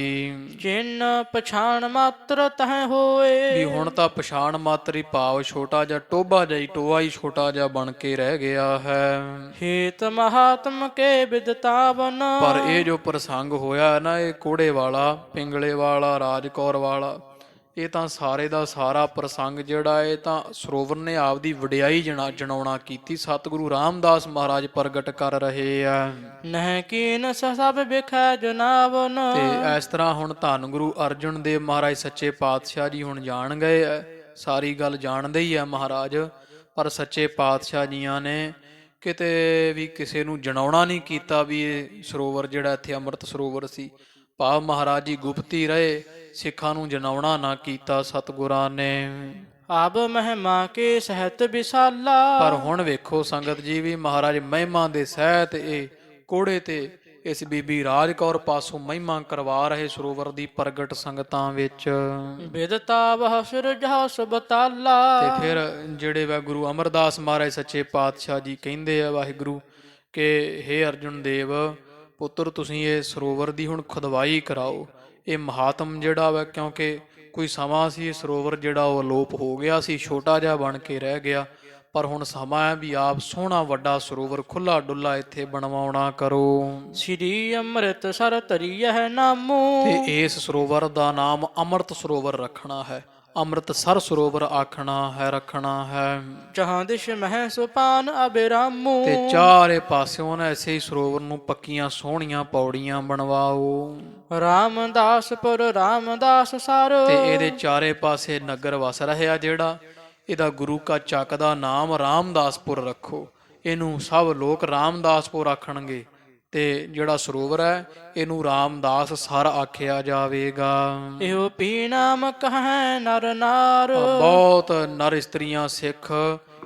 ਚਿੰਨ ਪਛਾਣ ਮਾਤਰ ਤਹਿ ਹੋਏ। ਵੀ ਹੁਣ ਤਾਂ ਪਛਾਣ ਮਾਤਰੀ ਭਾਵ ਛੋਟਾ ਜਿਹਾ ਟੋਭਾ ਜਿਹਾ ਟੋਆ ਹੀ ਛੋਟਾ ਜਿਹਾ ਬਣ ਕੇ ਰਹਿ ਗਿਆ ਹੈ। ਹੇਤ ਮਹਾਤਮ ਕੇ ਵਿਦਤਾਵਨ। ਪਰ ਇਹ ਜੋ ਪ੍ਰਸੰਗ ਹੋਇਆ ਨਾ, ਇਹ ਕੋੜੇ ਵਾਲਾ, ਪਿੰਗਲੇ ਵਾਲਾ, ਰਾਜਕੌਰ ਵਾਲਾ, ਇਹ ਤਾਂ ਸਾਰੇ ਦਾ ਸਾਰਾ ਪ੍ਰਸੰਗ ਜਿਹੜਾ ਇਹ ਤਾਂ ਸਰੋਵਰ ਨੇ ਆਪਦੀ ਵਡਿਆਈ ਜਣਾਉਣਾ ਕੀਤੀ। ਸਤਿਗੁਰੂ ਰਾਮਦਾਸ ਮਹਾਰਾਜ ਪ੍ਰਗਟ ਕਰ ਰਹੇ ਆ। ਨਹਿ ਕੀਨ ਸਭ ਵਿਖੈ ਜਨਾਵਨ। ਤੇ ਇਸ ਤਰ੍ਹਾਂ ਹੁਣ ਧੰਨ ਗੁਰੂ ਅਰਜਨ ਦੇਵ ਮਹਾਰਾਜ ਸੱਚੇ ਪਾਤਸ਼ਾਹ ਜੀ ਹੁਣ ਜਾਣ ਗਏ ਆ, ਸਾਰੀ ਗੱਲ ਜਾਣਦੇ ਹੀ ਆ ਮਹਾਰਾਜ। ਪਰ ਸੱਚੇ ਪਾਤਸ਼ਾਹ ਜੀਆਂ ਨੇ ਕਿਤੇ ਵੀ ਕਿਸੇ ਨੂੰ ਜਣਾਉਣਾ ਨਹੀਂ ਕੀਤਾ ਵੀ ਇਹ ਸਰੋਵਰ ਜਿਹੜਾ ਇੱਥੇ ਅੰਮ੍ਰਿਤ ਸਰੋਵਰ ਸੀ। ਭਾਵ ਮਹਾਰਾਜ ਜੀ ਗੁਪਤੀ ਰਹੇ, ਸਿੱਖਾਂ ਨੂੰ ਜਨਾਉਣਾ ਨਾ ਕੀਤਾ ਸਤਿਗੁਰਾਂ ਨੇ। ਆਬ ਮਹਿਮਾ ਕੇ ਸਹਿਤ ਵਿਸਾਲਾ। ਪਰ ਹੁਣ ਵੇਖੋ ਸੰਗਤ ਜੀ, ਵੀ ਮਹਾਰਾਜ ਮਹਿਮਾ ਦੇ ਸਹਿਤ ਇਹ ਕੋੜੇ ਤੇ ਇਸ ਬੀਬੀ ਰਾਜ ਕੌਰ ਪਾਸੋਂ ਮਹਿਮਾ ਕਰਵਾ ਰਹੇ ਸਰੋਵਰ ਦੀ ਪ੍ਰਗਟ ਸੰਗਤਾਂ ਵਿੱਚ। ਵਿਦਤਾ ਵਹ ਸਿਰਜਾ ਸੁਬਤਾਲਾ। ਤੇ ਫਿਰ ਜਿਹੜੇ ਵਾ ਗੁਰੂ ਅਮਰਦਾਸ ਮਹਾਰਾਜ ਸੱਚੇ ਪਾਤਸ਼ਾਹ ਜੀ ਕਹਿੰਦੇ ਆ ਵਾਹਿਗੁਰੂ ਕਿ ਹੇ ਅਰਜੁਨ ਦੇਵ ਪੁੱਤਰ, ਤੁਸੀਂ ਇਹ ਸਰੋਵਰ ਦੀ ਹੁਣ ਖੁਦਵਾਈ ਕਰਾਓ। ਇਹ ਮਹਾਤਮ ਜਿਹੜਾ ਵਾ, ਕਿਉਂਕਿ ਕੋਈ ਸਮਾਂ ਸੀ ਇਹ ਸਰੋਵਰ ਜਿਹੜਾ ਉਹ ਅਲੋਪ ਹੋ ਗਿਆ ਸੀ, ਛੋਟਾ ਜਿਹਾ ਬਣ ਕੇ ਰਹਿ ਗਿਆ। ਪਰ ਹੁਣ ਸਮਾਂ ਹੈ ਵੀ ਆਪ ਸੋਹਣਾ ਵੱਡਾ ਸਰੋਵਰ ਖੁੱਲਾ ਡੁੱਲਾ ਇੱਥੇ ਬਣਵਾਉਣਾ ਕਰੋ। ਸ੍ਰੀ ਅੰਮ੍ਰਿਤ ਸਰ ਤਰੀਐ ਨਾਮੋ। ਤੇ ਇਸ ਸਰੋਵਰ ਦਾ ਨਾਮ ਅੰਮ੍ਰਿਤ ਸਰੋਵਰ ਰੱਖਣਾ ਹੈ, ਅੰਮ੍ਰਿਤਸਰ ਸਰੋਵਰ ਆਖਣਾ ਹੈ, ਰੱਖਣਾ ਹੈ। ਜਹਾਂ ਦਿਸ਼ ਮਹਿ ਸੁਪਾਨ ਅਬਿਰਾਮੋ। ਤੇ ਚਾਰੇ ਪਾਸਿਓਂ ਨਾ ਐਸੇ ਹੀ ਸਰੋਵਰ ਨੂੰ ਪੱਕੀਆਂ ਸੋਹਣੀਆਂ ਪੌੜੀਆਂ ਬਣਵਾਓ। ਰਾਮਦਾਸਪੁਰ ਰਾਮਦਾਸ ਸਰ। ਤੇ ਇਹਦੇ ਚਾਰੇ ਪਾਸੇ ਨਗਰ ਵਸ ਰਿਹਾ ਜਿਹੜਾ, ਇਹਦਾ ਗੁਰੂ ਕਾ ਚੱਕ ਦਾ ਨਾਮ ਰਾਮਦਾਸਪੁਰ ਰੱਖੋ। ਇਹਨੂੰ ਸਭ ਲੋਕ ਰਾਮਦਾਸਪੁਰ ਆਖਣਗੇ। ਤੇ ਜਿਹੜਾ ਸਰੋਵਰ ਹੈ ਇਹਨੂੰ ਰਾਮਦਾਸ ਸਰ ਆਖਿਆ ਜਾਵੇਗਾ। ਇਹੋ ਪੀ ਨਾਮ ਕਹੈ ਨਰ ਨਾਰ। ਬਹੁਤ ਨਰ ਇਸਤਰੀਆਂ ਸਿੱਖ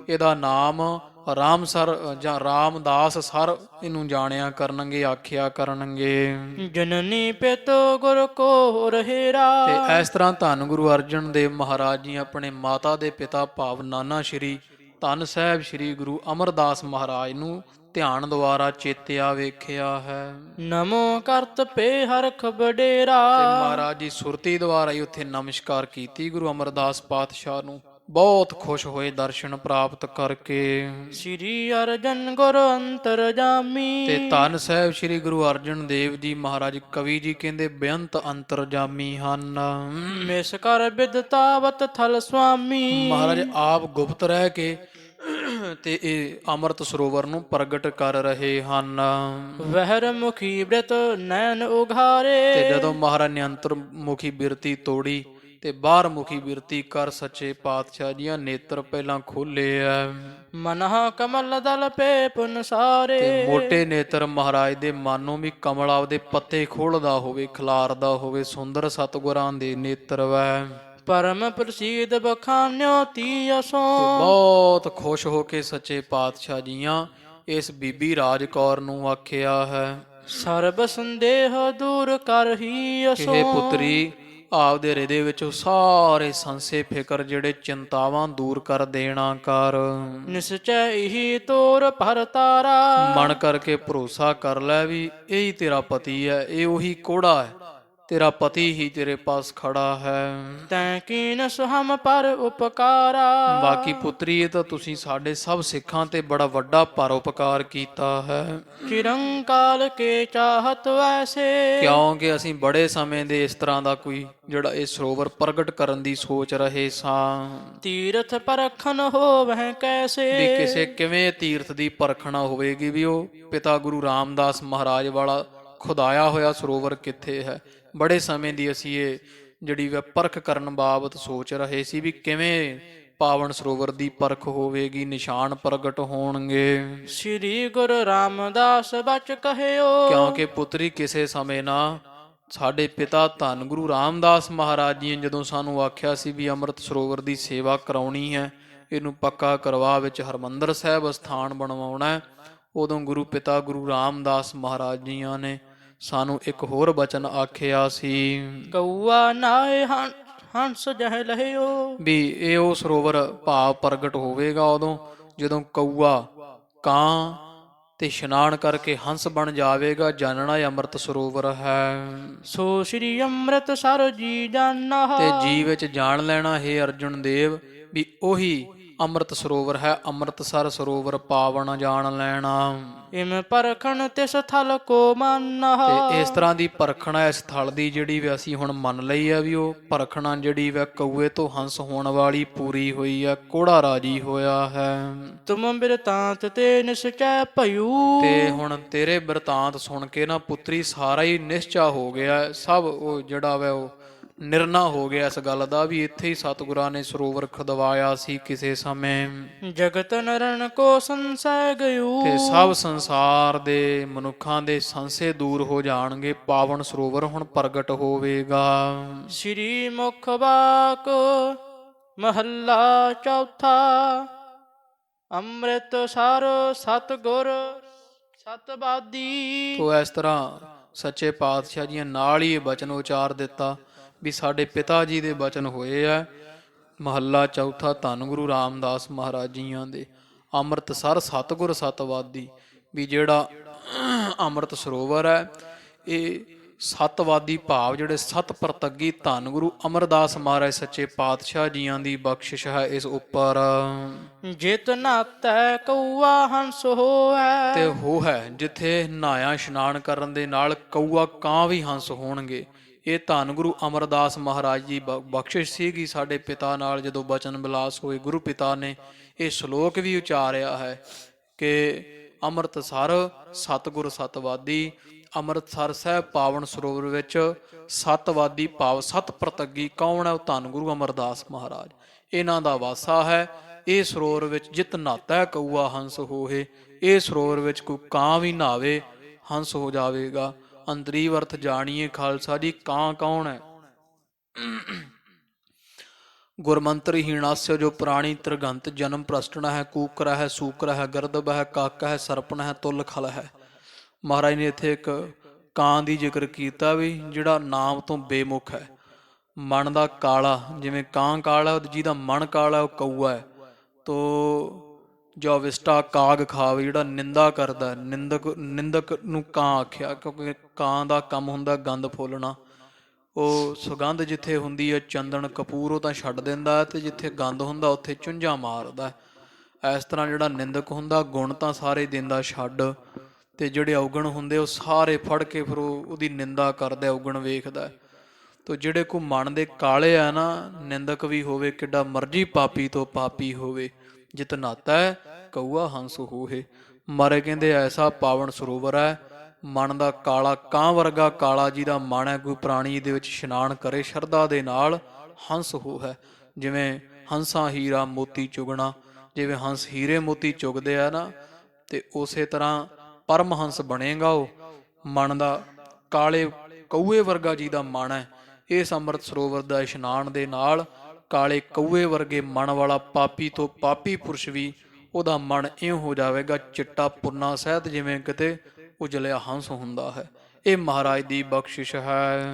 ਇਹਦਾ ਨਾਮ ਰਾਮਸਰ ਜਾਂ ਰਾਮਦਾਸ ਸਰ ਇਹਨੂੰ ਜਾਣਿਆ ਕਰਨਗੇ, ਆਖਿਆ ਕਰਨਗੇ। ਜਨਨੀ ਪਿਤੋ ਗੁਰ ਕੋ ਰਹੇਰਾ। ਤੇ ਇਸ ਤਰ੍ਹਾਂ ਧੰਨ ਗੁਰੂ ਅਰਜਨ ਦੇਵ ਮਹਾਰਾਜ ਜੀ ਆਪਣੇ ਮਾਤਾ ਦੇ ਪਿਤਾ ਭਾਵ ਨਾਨਾ ਸ਼੍ਰੀ ਧੰਨ ਸਾਹਿਬ ਸ਼੍ਰੀ ਗੁਰੂ ਅਮਰਦਾਸ ਮਹਾਰਾਜ ਨੂੰ ਧਿਆਨ ਦੁਆਰਾ ਚੇਤਿਆ ਵੇਖਿਆ ਹੈ। ਨਮੋ ਕਰਤ ਪੇ ਹਰਖ ਬਡੇਰਾ। ਤੇ ਮਹਾਰਾਜ ਜੀ ਸੁਰਤੀ ਦੁਆਰਾ ਹੀ ਉੱਥੇ ਨਮਸਕਾਰ ਕੀਤੀ ਗੁਰੂ ਅਮਰਦਾਸ ਪਾਤਸ਼ਾਹ ਨੂੰ। ਬਹੁਤ ਖੁਸ਼ ਹੋਏ ਦਰਸ਼ਨ ਪ੍ਰਾਪਤ ਕਰਕੇ। ਸ੍ਰੀ ਅਰਜਨ ਗੁਰ ਅੰਤਰ ਜਾਮੀ। ਤੇ ਧੰਨ ਸਾਹਿਬ ਸ੍ਰੀ ਗੁਰੂ ਅਰਜਨ ਦੇਵ ਜੀ ਮਹਾਰਾਜ ਕਵੀ ਜੀ ਕਹਿੰਦੇ ਬੇਅੰਤ ਅੰਤਰਜਾਮੀ ਹਨ। ਮਿਸ ਕਰ ਬਿਦਤਾਵਤ ਥਲ ਸੁਆਮੀ। ਮਹਾਰਾਜ ਆਪ ਗੁਪਤ ਰਹਿ ਕੇ ਤੇ ਇਹ ਅੰਮ੍ਰਿਤ ਸਰੋਵਰ ਨੂੰ ਪ੍ਰਗਟ ਕਰ ਰਹੇ ਹਨ। ਵਹਿਰ ਮੁਖੀ ਬ੍ਰਿਤ ਨੈਣ ਉਘਾਰੇ। ਤੇ ਜਦੋਂ ਮਹਾਰਾਜ ਨੇ ਅੰਤਰਮੁਖੀ ਬਿਰਤੀ ਤੋੜੀ ਤੇ ਬਾਹਰ ਮੁਖੀ ਬਿਰਤੀ ਕਰ ਸੱਚੇ ਪਾਤਸ਼ਾਹ ਜੀਆਂ ਨੇਤਰ ਪਹਿਲਾਂ ਖੋਲੇ ਐ। ਮਨਹਾ ਕਮਲ ਦਲ ਪੇ ਪੁਨ ਸਾਰੇ। ਤੇ ਮੋਟੇ ਨੇਤਰ ਮਹਾਰਾਜ ਦੇ ਮਨੋਂ ਵੀ ਕਮਲ ਆਪਦੇ ਪੱਤੇ ਖੋਲਦਾ ਹੋਵੇ, ਖਿਲਾਰਦਾ ਹੋਵੇ। ਸੁੰਦਰ ਸਤਿਗੁਰਾਂ ਦੇ ਨੇਤਰ ਵੈ। ਪਰਮ ਪ੍ਰਸੀਦ ਬਖਾਨਿਓ ਤੀ ਅਸੋ। ਬਹੁਤ ਖੁਸ਼ ਹੋ ਕੇ ਸੱਚੇ ਪਾਤਸ਼ਾਹ ਜੀਆਂ ਇਸ ਬੀਬੀ ਰਾਜ ਕੌਰ ਨੂੰ ਆਖਿਆ ਹੈ, ਸਰਬ ਸੰਦੇਹ ਦੂਰ ਕਰਹੀ ਅਸੋ। ਇਹ ਪੁੱਤਰੀ ਆਪਦੇ ਹਿਰਦੇ ਵਿੱਚੋਂ ਸਾਰੇ ਸੰਸੇ ਫਿਕਰ ਜਿਹੜੇ ਚਿੰਤਾਵਾਂ ਦੂਰ ਕਰ ਦੇਣਾ ਕਰ। ਨਿਸਚੈ ਹੀ ਤੋਰ ਭਰ ਤਾਰਾ। ਮਨ ਕਰਕੇ ਭਰੋਸਾ ਕਰ ਲੈ ਵੀ ਇਹੀ ਤੇਰਾ ਪਤੀ ਹੈ, ਇਹ ਉਹੀ ਕੋੜਾ ਹੈ, ਤੇਰਾ ਪਤੀ ਹੀ ਤੇਰੇ ਪਾਸ ਖੜਾ ਹੈ। ਤੈਂ ਕੀਨਸ ਹਮ ਪਰ ਉਪਕਾਰਾ। ਬਾਕੀ ਪੁੱਤਰੀ ਇਹ ਤਾਂ ਤੁਸੀਂ ਸਾਡੇ ਸਭ ਸਿੱਖਾਂ ਤੇ ਬੜਾ ਵੱਡਾ ਪਰਉਪਕਾਰ ਕੀਤਾ ਹੈ। ਚਿਰੰਕਾਲ ਕੇ ਚਾਹਤ ਵੈਸੇ। ਕਿਉਂਕਿ ਅਸੀਂ ਬੜੇ ਸਮੇਂ ਦੇ ਇਸ ਤਰ੍ਹਾਂ ਦਾ ਕੋਈ ਜਿਹੜਾ ਇਹ ਸਰੋਵਰ ਪ੍ਰਗਟ ਕਰਨ ਦੀ ਸੋਚ ਰਹੇ ਸਾਂ। ਤੀਰਥ ਪਰਖਨ ਹੋਵਹਿ ਕੈਸੇ। ਵੀ ਕਿਸੇ ਕਿਵੇਂ ਤੀਰਥ ਦੀ ਪਰਖਣਾ ਹੋਵੇਗੀ ਵੀ ਉਹ ਪਿਤਾ ਗੁਰੂ ਰਾਮਦਾਸ ਮਹਾਰਾਜ ਵਾਲਾ ਖੁਦਾਇਆ ਹੋਇਆ ਸਰੋਵਰ ਕਿੱਥੇ ਹੈ। ਬੜੇ ਸਮੇਂ ਦੀ ਅਸੀਂ ਇਹ ਜਿਹੜੀ ਵਾ ਪਰਖ ਕਰਨ ਬਾਬਤ ਸੋਚ ਰਹੇ ਸੀ ਵੀ ਕਿਵੇਂ ਪਾਵਨ ਸਰੋਵਰ ਦੀ ਪਰਖ ਹੋਵੇਗੀ, ਨਿਸ਼ਾਨ ਪ੍ਰਗਟ ਹੋਣਗੇ। ਸ੍ਰੀ ਗੁਰੂ ਰਾਮਦਾਸ ਬਚ ਕਹਿਓ। ਕਿਉਂਕਿ ਪੁੱਤਰੀ ਕਿਸੇ ਸਮੇਂ ਨਾ ਸਾਡੇ ਪਿਤਾ ਧੰਨ ਗੁਰੂ ਰਾਮਦਾਸ ਮਹਾਰਾਜ ਜੀ ਨੇ ਜਦੋਂ ਸਾਨੂੰ ਆਖਿਆ ਸੀ ਵੀ ਅੰਮ੍ਰਿਤ ਸਰੋਵਰ ਦੀ ਸੇਵਾ ਕਰਾਉਣੀ ਹੈ, ਇਹਨੂੰ ਪੱਕਾ ਕਰਵਾ ਵਿੱਚ ਹਰਿਮੰਦਰ ਸਾਹਿਬ ਅਸਥਾਨ ਬਣਵਾਉਣਾ ਹੈ, ਉਦੋਂ ਗੁਰੂ ਪਿਤਾ ਗੁਰੂ ਰਾਮਦਾਸ ਮਹਾਰਾਜ ਜੀਆਂ ਨੇ ਸਾਨੂੰ ਇੱਕ ਹੋਰ ਬਚਨ ਆਖਿਆ ਸੀ, ਕਊਆ ਨਾਏ ਹੰਸ ਜਹ ਲਹਿਓ। ਵੀ ਇਹ ਉਹ ਸਰੋਵਰ ਭਾਵ ਪ੍ਰਗਟ ਹੋਵੇਗਾ ਉਦੋਂ ਜਦੋਂ ਕਊਆ ਕਾਂ ਤੇ ਇਸ਼ਨਾਨ ਕਰਕੇ ਹੰਸ ਬਣ ਜਾਵੇਗਾ। ਜਾਣਨਾ ਇਹ ਅੰਮ੍ਰਿਤ ਸਰੋਵਰ ਹੈ। ਸੋ ਸ੍ਰੀ ਅੰਮ੍ਰਿਤਸਰ ਜੀ ਜਾਨਾ। ਤੇ ਜੀ ਵਿੱਚ ਜਾਣ ਲੈਣਾ ਹੈ ਅਰਜੁਨ ਦੇਵ ਵੀ ਉਹੀ ਅੰਮ੍ਰਿਤ ਸਰੋਵਰ ਹੈ। ਅੰਮ੍ਰਿਤਸਰ ਸਰੋਵਰ ਪਾਵਨ ਜਾਣ ਲੈਣਾ। ਇਮ ਪਰਖਣ ਤਿਸ ਥਲ ਕੋ ਮੰਨਾ। ਤੇ ਇਸ ਤਰ੍ਹਾਂ ਦੀ ਪਰਖਣਾ ਇਸ ਥਲ ਦੀ ਜਿਹੜੀ ਵੀ ਅਸੀਂ ਹੁਣ ਮੰਨ ਲਈ ਆ ਵੀ ਉਹ ਪਰਖਣਾ ਜਿਹੜੀ ਵਾ ਕਊਏ ਤੋਂ ਹੰਸ ਹੋਣ ਵਾਲੀ ਪੂਰੀ ਹੋਈ ਆ। ਕੋੜਾ ਰਾਜੀ ਹੋਇਆ ਹੈ। ਤੁਮ ਬਿਰਤਾਂਤ ਤੇ ਨਿਸਚੈ ਭਇਓ। ਤੇ ਹੁਣ ਤੇਰੇ ਬਿਰਤਾਂਤ ਸੁਣ ਕੇ ਨਾ ਪੁੱਤਰੀ ਸਾਰਾ ਹੀ ਨਿਸ਼ਚਾ ਹੋ ਗਿਆ। ਸਭ ਉਹ ਜਿਹੜਾ ਵਾ ਉਹ ਨਿਰਣਾ ਹੋ ਗਿਆ ਇਸ ਗੱਲ ਦਾ ਵੀ ਇੱਥੇ ਹੀ ਸਤਿਗੁਰਾਂ ਨੇ ਸਰੋਵਰ ਖੁਦਵਾਇਆ ਸੀ ਕਿਸੇ ਸਮੇਂ। ਜਗਤ ਨਰਨ ਕੋ ਸੰਸੈ ਗਇਓ। ਤੇ ਸਭ ਸੰਸਾਰ ਦੇ ਮਨੁੱਖਾਂ ਦੇ ਸੰਸੇ ਦੂਰ ਹੋ ਜਾਣਗੇ। ਪਾਵਨ ਸਰੋਵਰ ਹੁਣ ਪ੍ਰਗਟ ਹੋਵੇਗਾ। ਸ੍ਰੀ ਮੁਖ ਬਾਕ ਮਹੱਲਾ ਚੌਥਾ। ਅੰਮ੍ਰਿਤ ਸਰ ਸਤਿਗੁਰ ਸਤਿਵਾਦੀ। ਤੋ ਇਸ ਤਰ੍ਹਾਂ ਸੱਚੇ ਪਾਤਸ਼ਾਹ ਜੀ ਨਾਲ ਹੀ ਇਹ ਬਚਨ ਉਚਾਰ ਦਿੱਤਾ ਵੀ ਸਾਡੇ ਪਿਤਾ ਜੀ ਦੇ ਬਚਨ ਹੋਏ ਆ। ਮਹੱਲਾ ਚੌਥਾ ਧੰਨ ਗੁਰੂ ਰਾਮਦਾਸ ਮਹਾਰਾਜ ਜੀਆਂ ਦੇ ਅੰਮ੍ਰਿਤਸਰ ਸਤਿਗੁਰ ਸਤਵਾਦੀ ਵੀ ਜਿਹੜਾ ਅੰਮ੍ਰਿਤ ਸਰੋਵਰ ਹੈ ਇਹ ਸਤਵਾਦੀ ਭਾਵ ਜਿਹੜੇ ਸਤ ਪ੍ਰਤੱਗੀ ਧੰਨ ਗੁਰੂ ਅਮਰਦਾਸ ਮਹਾਰਾਜ ਸੱਚੇ ਪਾਤਸ਼ਾਹ ਜੀਆਂ ਦੀ ਬਖਸ਼ਿਸ਼ ਹੈ ਇਸ ਉੱਪਰ। ਜਿਤ ਨਾਤੈ ਕਊਆ ਹੰਸ ਹੋਐ। ਤੇ ਹੋ ਹੈ ਜਿੱਥੇ ਨਹਾਇਆ ਇਸ਼ਨਾਨ ਕਰਨ ਦੇ ਨਾਲ ਕਊਆ ਕਾਂ ਵੀ ਹੰਸ ਹੋਣਗੇ। ਇਹ ਧੰਨ ਗੁਰੂ ਅਮਰਦਾਸ ਮਹਾਰਾਜ ਦੀ ਬਖਸ਼ਿਸ਼ ਸੀਗੀ ਸਾਡੇ ਪਿਤਾ ਨਾਲ ਜਦੋਂ ਬਚਨ ਵਿਲਾਸ ਹੋਏ। ਗੁਰੂ ਪਿਤਾ ਨੇ ਇਹ ਸ਼ਲੋਕ ਵੀ ਉਚਾਰਿਆ ਹੈ ਕਿ ਅੰਮ੍ਰਿਤਸਰ ਸਤਿਗੁਰ ਸਤਵਾਦੀ। ਅੰਮ੍ਰਿਤਸਰ ਸਾਹਿਬ ਪਾਵਨ ਸਰੋਵਰ ਵਿੱਚ ਸਤਵਾਦੀ ਭਾਵ ਸਤ ਪ੍ਰਤੱਗੀ ਕੌਣ ਹੈ? ਉਹ ਧੰਨ ਗੁਰੂ ਅਮਰਦਾਸ ਮਹਾਰਾਜ। ਇਹਨਾਂ ਦਾ ਵਾਸਾ ਹੈ। ਇਹ ਸਰੋਵਰ ਵਿੱਚ ਜਿਤ ਨਾਤਾ ਕਊਆ ਹੰਸ ਹੋਏ। ਇਹ ਸਰੋਵਰ ਵਿੱਚ ਕੋਈ ਕਾਂ ਵੀ ਨਹਾਵੇ ਹੰਸ ਹੋ ਜਾਵੇਗਾ। ਅੰਤਰੀ ਅਰਥ ਜਾਣੀਏ ਖਾਲਸਾ ਜੀ, ਕਾਂ ਕੌਣ ਹੈ? ਗੁਰਮੰਤਰ ਹੀਣਾਸਯ ਜੋ ਪ੍ਰਾਣੀ ਤ੍ਰਿਗੰਤ ਜਨਮ ਪ੍ਰਸਟਣ ਹੈ, ਕੂਕਰ ਹੈ, ਸੂਕਰ ਹੈ, ਗਰਦਬ ਹੈ, ਕੱਕ ਹੈ, ਸਰਪਣ ਹੈ, ਤੁਲ ਖਲ ਹੈ। ਮਹਾਰਾਜ ਨੇ ਇੱਥੇ ਇੱਕ ਕਾਂ ਦੀ ਜ਼ਿਕਰ ਕੀਤਾ ਵੀ ਜਿਹੜਾ ਨਾਮ ਤੋਂ ਬੇਮੁਖ ਹੈ। ਮਨ ਦਾ ਕਾਲਾ, ਜਿਵੇਂ ਕਾਂ ਕਾਲਾ, ਜਿਹਦਾ ਮਨ ਕਾਲਾ ਉਹ ਕਊਆ ਹੈ। ਤੋ ਜੋ ਵਿਸਟਾ ਕਾਗ ਖਾਵੇ, ਜਿਹੜਾ ਨਿੰਦਾ ਕਰਦਾ, ਨਿੰਦਕ ਨੂੰ ਕਾਂ ਆਖਿਆ, ਕਿਉਂਕਿ ਕਾਂ ਦਾ ਕੰਮ ਹੁੰਦਾ ਗੰਦ ਫੋਲਣਾ। ਉਹ ਸੁਗੰਧ ਜਿੱਥੇ ਹੁੰਦੀ ਹੈ, ਚੰਦਨ ਕਪੂਰ, ਉਹ ਤਾਂ ਛੱਡ ਦਿੰਦਾ, ਤੇ ਜਿੱਥੇ ਗੰਦ ਹੁੰਦਾ ਉੱਥੇ ਚੁੰਝਾਂ ਮਾਰਦਾ। ਇਸ ਤਰ੍ਹਾਂ ਜਿਹੜਾ ਨਿੰਦਕ ਹੁੰਦਾ ਗੁਣ ਤਾਂ ਸਾਰੇ ਦਿੰਦਾ ਛੱਡ, ਤੇ ਜਿਹੜੇ ਔਗਣ ਹੁੰਦੇ ਉਹ ਸਾਰੇ ਫੜ ਕੇ ਫਿਰ ਉਹਦੀ ਨਿੰਦਾ ਕਰਦਾ, ਔਗਣ ਵੇਖਦਾ। ਤੋ ਜਿਹੜੇ ਕੋ ਮਨ ਦੇ ਕਾਲੇ ਆ ਨਾ, ਨਿੰਦਕ ਵੀ ਹੋਵੇ ਕਿੱਡਾ ਮਰਜੀ ਪਾਪੀ ਤੋਂ ਪਾਪੀ ਹੋਵੇ, ਜਿਤ ਨਾਤਾ ਹੈ ਕਊਆ ਹੰਸ ਹੋਏ। ਮਾਰੇ ਕਹਿੰਦੇ ਐਸਾ ਪਾਵਨ ਸਰੋਵਰ ਹੈ, ਮਨ ਦਾ ਕਾਲਾ ਕਾਂ ਵਰਗਾ ਕਾਲਾ ਜਿਹਦਾ ਮਨ ਹੈ, ਕੋਈ ਪ੍ਰਾਣੀ ਦੇ ਵਿੱਚ ਇਸ਼ਨਾਨ ਕਰੇ ਸ਼ਰਧਾ ਦੇ ਨਾਲ, ਹੰਸ ਹੋ ਹੈ। ਜਿਵੇਂ ਹੰਸਾਂ ਹੀਰਾ ਮੋਤੀ ਚੁਗਣਾ, ਜਿਵੇਂ ਹੰਸ ਹੀਰੇ ਮੋਤੀ ਚੁਗਦੇ ਆ ਨਾ, ਤੇ ਉਸੇ ਤਰ੍ਹਾਂ ਪਰਮਹੰਸ ਬਣੇਗਾ ਉਹ, ਮਨ ਦਾ ਕਾਲੇ ਕਊਏ ਵਰਗਾ ਜਿਹਦਾ ਮਨ ਹੈ। ਇਸ ਅੰਮ੍ਰਿਤ ਸਰੋਵਰ ਦਾ ਇਸ਼ਨਾਨ ਦੇ ਨਾਲ ਕਾਲੇ ਕਊਏ ਵਰਗੇ ਮਨ ਵਾਲਾ ਪਾਪੀ ਤੋਂ ਪਾਪੀ ਪੁਰਸ਼ ਵੀ, ਉਹਦਾ ਮਨ ਇਉਂ ਹੋ ਜਾਵੇਗਾ ਚਿੱਟਾ ਪੁੰਨਾ ਸਹਿਤ, ਜਿਵੇਂ ਕਿਤੇ ਉਜਲਿਆ ਹੰਸ ਹੁੰਦਾ ਹੈ। ਇਹ ਮਹਾਰਾਜ ਦੀ ਬਖਸ਼ਿਸ਼ ਹੈ।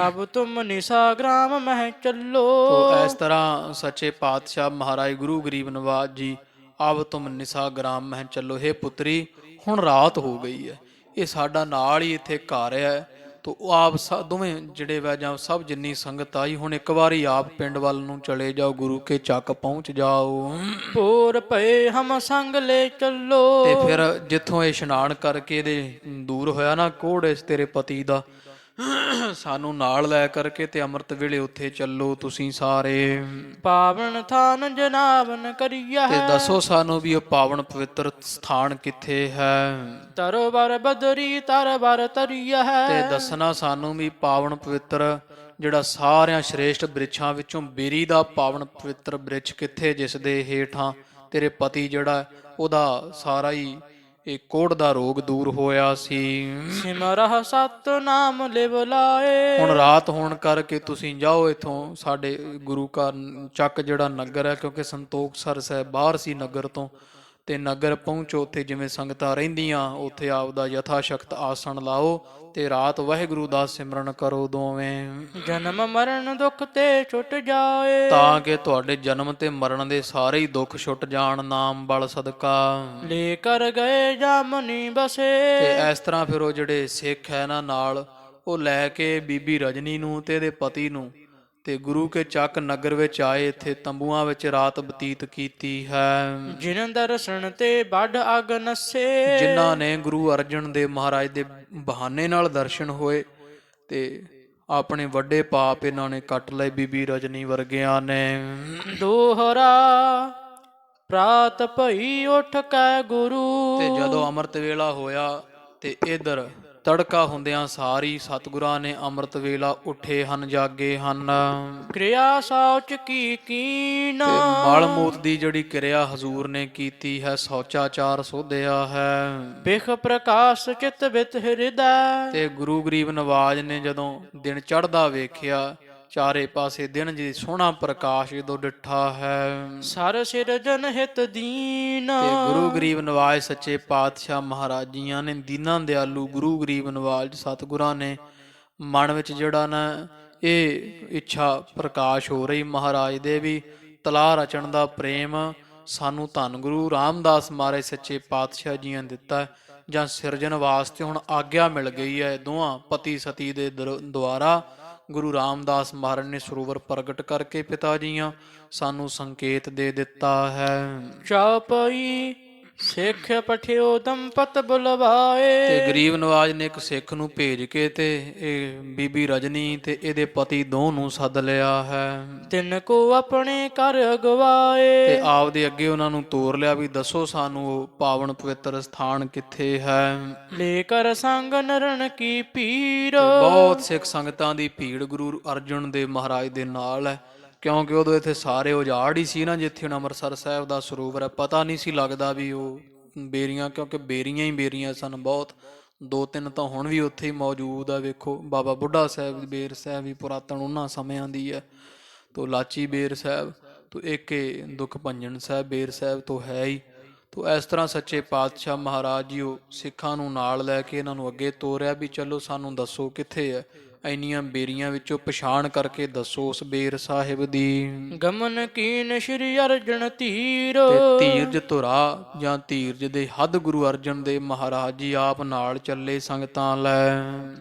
ਅਬ ਤੁਮ ਨਿਸਾ ਗ੍ਰਾਮ ਮਹਿ ਚੱਲੋ। ਤੋ ਇਸ ਤਰ੍ਹਾਂ ਸੱਚੇ ਪਾਤਸ਼ਾਹ ਮਹਾਰਾਜ ਗੁਰੂ ਗਰੀਬ ਨਿਵਾਜ ਜੀ, ਅਬ ਤੁਮ ਨਿਸਾ ਗ੍ਰਾਮ ਮਹਿ ਚੱਲੋ, ਹੇ ਪੁੱਤਰੀ ਹੁਣ ਰਾਤ ਹੋ ਗਈ ਹੈ। ਇਹ ਸਾਡਾ ਨਾਲ ਹੀ ਇੱਥੇ ਘਰ ਹੈ। ਤੋ ਆਪ ਦੋਵੇਂ ਜਿਹੜੇ ਵਾ ਜਾਂ ਸਭ ਜਿੰਨੀ ਸੰਗਤ ਆਈ, ਹੁਣ ਇੱਕ ਵਾਰੀ ਆਪ ਪਿੰਡ ਵੱਲ ਨੂੰ ਚਲੇ ਜਾਓ, ਗੁਰੂ ਕੇ ਚੱਕ ਪਹੁੰਚ ਜਾਓ। ਪੂਰ ਪਏ ਹਮ ਸੰਗ ਲੈ ਚੱਲੋ। ਤੇ ਫਿਰ ਜਿੱਥੋਂ ਇਹ ਇਸ਼ਨਾਨ ਕਰਕੇ ਇਹਦੇ ਦੂਰ ਹੋਇਆ ਨਾ ਕੋੜ ਇਸ ਤੇਰੇ ਪਤੀ ਦਾ, ਸਾਨੂੰ ਨਾਲ ਲੈ ਕਰਕੇ ਤੇ ਅੰਮ੍ਰਿਤ ਵੇਲੇ ਉੱਥੇ ਚੱਲੋ ਤੁਸੀਂ ਸਾਰੇ। ਪਾਵਨ ਥਾਨ ਜਨਾਵਨ ਕਰੀਆ ਤੇ ਦੱਸੋ ਸਾਨੂੰ ਵੀ ਉਹ ਪਾਵਨ ਪਵਿੱਤਰ ਸਥਾਨ ਕਿੱਥੇ ਹੈ। ਤਰੋ ਬਰ ਬਦਰੀ ਤਰ ਬਰ ਤਰੀਆ ਹੈ। ਤੇ ਦੱਸਣਾ ਸਾਨੂੰ ਵੀ ਪਾਵਨ ਪਵਿੱਤਰ ਜਿਹੜਾ ਸਾਰਿਆਂ ਸ਼੍ਰੇਸ਼ਟ ਬ੍ਰਿਛਾਂ ਵਿੱਚੋਂ ਬੇਰੀ ਦਾ ਪਾਵਨ ਪਵਿੱਤਰ ਬ੍ਰਿਛ ਕਿੱਥੇ, ਜਿਸ ਦੇ ਹੇਠਾਂ ਤੇਰੇ ਪਤੀ ਜਿਹੜਾ ਉਹਦਾ ਸਾਰਾ ਹੀ ਇਹ ਕੋੜ ਦਾ ਰੋਗ ਦੂਰ ਹੋਇਆ ਸੀ। ਸਿਮਰਹ ਸਤਿਨਾਮ ਲਿਵ ਲਾਏ। ਹੁਣ ਰਾਤ ਹੋਣ ਕਰਕੇ ਤੁਸੀਂ ਜਾਓ ਇੱਥੋਂ, ਸਾਡੇ ਗੁਰੂ ਘਰ ਚੱਕ ਜਿਹੜਾ ਨਗਰ ਹੈ, ਕਿਉਂਕਿ ਸੰਤੋਖ ਸਰ ਸਾਹਿਬ ਬਾਹਰ ਸੀ ਨਗਰ ਤੋਂ, ਤੇ ਨਗਰ ਪਹੁੰਚੋ, ਉੱਥੇ ਜਿਵੇਂ ਸੰਗਤਾਂ ਰਹਿੰਦੀਆਂ ਉੱਥੇ ਆਪਦਾ ਯਥਾ ਸ਼ਕਤ ਆਸਣ ਲਾਓ ਤੇ ਰਾਤ ਵਾਹਿਗੁਰੂ ਦਾ ਸਿਮਰਨ ਕਰੋ ਦੋਵੇਂ। ਜਨਮ ਮਰਨ ਦੁੱਖ ਤੇ ਛੁੱਟ ਜਾਏ। ਤਾਂ ਕਿ ਤੁਹਾਡੇ ਜਨਮ ਤੇ ਮਰਨ ਦੇ ਸਾਰੇ ਹੀ ਦੁੱਖ ਛੁੱਟ ਜਾਣ ਨਾਮ ਬਲ ਸਦਕਾ। ਲੈ ਕਰ ਗਏ ਜਾਮਨੀ ਬਸੇ। ਤੇ ਇਸ ਤਰ੍ਹਾਂ ਫਿਰ ਉਹ ਜਿਹੜੇ ਸਿੱਖ ਹੈ ਨਾ ਨਾਲ, ਉਹ ਲੈ ਕੇ ਬੀਬੀ ਰਜਨੀ ਨੂੰ ਤੇ ਇਹਦੇ ਪਤੀ ਨੂੰ ਤੇ ਗੁਰੂ ਕੇ ਚੱਕ ਨਗਰ ਵਿੱਚ ਆਏ, ਇੱਥੇ ਤੰਬੂਆਂ ਵਿੱਚ ਰਾਤ ਬਤੀਤ ਕੀਤੀ ਹੈ। ਜਿਨ ਦਰਸ਼ਨ ਤੇ ਵੱਡ ਅਗ ਨਸੇ। ਜਿਨ੍ਹਾਂ ਨੇ ਗੁਰੂ ਅਰਜਨ ਦੇਵ ਮਹਾਰਾਜ ਦੇ ਬਹਾਨੇ ਨਾਲ ਦਰਸ਼ਨ ਹੋਏ ਤੇ ਆਪਣੇ ਵੱਡੇ ਪਾਪ ਇਹਨਾਂ ਨੇ ਕੱਟ ਲਏ, ਬੀਬੀ ਰਜਨੀ ਵਰਗਿਆਂ ਨੇ। ਦੋਹਰਾ ਪ੍ਰਾਤ ਭਈ ਉੱਠ ਕੈ ਗੁਰੂ। ਤੇ ਜਦੋਂ ਅੰਮ੍ਰਿਤ ਵੇਲਾ ਹੋਇਆ ਤੇ ਇਧਰ ਤੜਕਾ ਹੁੰਦਿਆਂ ਸਾਰੀ ਸਤਿਗੁਰਾਂ ਨੇ ਅੰਮ੍ਰਿਤ ਵੇਲਾ ਉੱਠੇ ਹਨ, ਜਾਗੇ ਹਨ। ਕਿਰਿਆ ਸੌਚ ਕੀ ਕੀਨ। ਤੇ ਮਲ ਮੂਤ ਦੀ ਜਿਹੜੀ ਕਿਰਿਆ ਹਜ਼ੂਰ ਨੇ ਕੀਤੀ ਹੈ, ਸੌਚਾਚਾਰ ਸੋਧਿਆ ਹੈ। ਬਿਖ ਪ੍ਰਕਾਸ਼ ਚਿਤ ਬਿਤ ਹਿਰਦੈ। ਤੇ ਗੁਰੂ ਗਰੀਬ ਨਿਵਾਜ ਨੇ ਜਦੋਂ ਦਿਨ ਚੜ੍ਹਦਾ ਵੇਖਿਆ, ਚਾਰੇ ਪਾਸੇ ਦਿਨ ਜੀ ਸੋਹਣਾ ਪ੍ਰਕਾਸ਼ ਜਦੋਂ ਡਿੱਠਾ ਹੈ। ਸਰ ਸਿਰਜਨ ਹਿਤ ਦੀਨ। ਤੇ ਗੁਰੂ ਗਰੀਬ ਨਿਵਾਜ ਸੱਚੇ ਪਾਤਸ਼ਾਹ ਮਹਾਰਾਜ ਜੀਆਂ ਨੇ, ਦੀਨਾਂ ਦਿਆਲੂ ਗੁਰੂ ਗਰੀਬ ਨਿਵਾਜ ਸਤਿਗੁਰਾਂ ਨੇ ਮਨ ਵਿੱਚ ਜਿਹੜਾ ਨਾ ਇਹ ਇੱਛਾ ਪ੍ਰਕਾਸ਼ ਹੋ ਰਹੀ ਮਹਾਰਾਜ ਦੇ ਵੀ ਤਲਾ ਰਚਣ ਦਾ ਪ੍ਰੇਮ ਸਾਨੂੰ ਧੰਨ ਗੁਰੂ ਰਾਮਦਾਸ ਮਹਾਰਾਜ ਸੱਚੇ ਪਾਤਸ਼ਾਹ ਜੀਆਂ ਦਿੱਤਾ, ਜਾਂ ਸਿਰਜਣ ਵਾਸਤੇ ਹੁਣ ਆਗਿਆ ਮਿਲ ਗਈ ਹੈ। ਦੋਹਾਂ ਪਤੀ ਸਤੀ ਦੇ ਦੁਆਰਾ ਗੁਰੂ ਰਾਮਦਾਸ ਮਹਾਰਾਜ ਨੇ ਸਰੋਵਰ ਪ੍ਰਗਟ ਕਰਕੇ ਪਿਤਾ ਜੀਆਂ ਸਾਨੂੰ ਸੰਕੇਤ ਦੇ ਦਿੱਤਾ ਹੈ। ਚੌਪਈ ਸਿੱਖ ਪਠਿਓ ਦੰਪਤ ਬੁਲਵਾਏ। ਤੇ ਗਰੀਬ ਨਵਾਜ ਨੇ ਇੱਕ ਸਿੱਖ ਨੂੰ ਭੇਜ ਕੇ ਤੇ ਇਹ ਬੀਬੀ ਰਜਨੀ ਤੇ ਇਹਦੇ ਪਤੀ ਦੋ ਨੂੰ ਸੱਦ ਲਿਆ ਹੈ। ਤਿੰਨ ਕੋ ਆਪਣੇ ਘਰ ਅਗਵਾਏ। ਤੇ ਆਪਦੇ ਅੱਗੇ ਉਹਨਾਂ ਨੂੰ ਤੋਰ ਲਿਆ ਵੀ ਦੱਸੋ ਸਾਨੂੰ ਉਹ ਪਾਵਨ ਪਵਿੱਤਰ ਸਥਾਨ ਕਿੱਥੇ ਹੈ। ਲੈ ਕਰ ਸੰਗ ਨਰਨ ਕੀ ਪੀਰ। ਬਹੁਤ ਸਿੱਖ ਸੰਗਤਾਂ ਦੀ ਭੀੜ ਗੁਰੂ ਅਰਜਨ ਦੇਵ ਮਹਾਰਾਜ ਦੇ ਨਾਲ ਹੈ, ਕਿਉਂਕਿ ਉਦੋਂ ਇੱਥੇ ਸਾਰੇ ਉਜਾੜ ਹੀ ਸੀ ਨਾ, ਜਿੱਥੇ ਹੁਣ ਅੰਮ੍ਰਿਤਸਰ ਸਾਹਿਬ ਦਾ ਸਰੋਵਰ ਹੈ। ਪਤਾ ਨਹੀਂ ਸੀ ਲੱਗਦਾ ਵੀ ਉਹ ਬੇਰੀਆਂ, ਕਿਉਂਕਿ ਬੇਰੀਆਂ ਹੀ ਬੇਰੀਆਂ ਸਨ ਬਹੁਤ। 2-3 ਤਾਂ ਹੁਣ ਵੀ ਉੱਥੇ ਹੀ ਮੌਜੂਦ ਆ। ਵੇਖੋ ਬਾਬਾ ਬੁੱਢਾ ਸਾਹਿਬ ਬੇਰ ਸਾਹਿਬ ਵੀ ਪੁਰਾਤਨ ਉਹਨਾਂ ਸਮਿਆਂ ਦੀ ਹੈ। ਤੋ ਲਾਚੀ ਬੇਰ ਸਾਹਿਬ ਤੋ ਇੱਕ ਇਹ ਦੁੱਖ ਭੰਜਨ ਸਾਹਿਬ ਬੇਰ ਸਾਹਿਬ ਤੋਂ ਹੈ ਹੀ। ਤੋ ਇਸ ਤਰ੍ਹਾਂ ਸੱਚੇ ਪਾਤਸ਼ਾਹ ਮਹਾਰਾਜ ਜੀ ਉਹ ਸਿੱਖਾਂ ਨੂੰ ਨਾਲ ਲੈ ਕੇ ਇਹਨਾਂ ਨੂੰ ਅੱਗੇ ਤੋਰਿਆ ਵੀ ਚਲੋ ਸਾਨੂੰ ਦੱਸੋ ਕਿੱਥੇ ਹੈ, ਇੰਨੀਆਂ ਬੇਰੀਆਂ ਵਿੱਚੋਂ ਪਛਾਣ ਕਰਕੇ ਦੱਸੋ ਉਸ ਬੇਰ ਸਾਹਿਬ ਦੀ। ਗਮਨ ਕੀਨ ਸ਼੍ਰੀ ਅਰਜਨ ਧੀਰ, ਤੇ ਧੀਰਜ ਧੁਰਾ ਜਾਂ ਧੀਰਜ ਦੇ ਹੱਦ ਗੁਰੂ ਅਰਜਨ ਦੇਵ ਮਹਾਰਾਜ ਜੀ ਆਪ ਨਾਲ ਚੱਲੇ ਸੰਗਤਾਂ ਲੈ।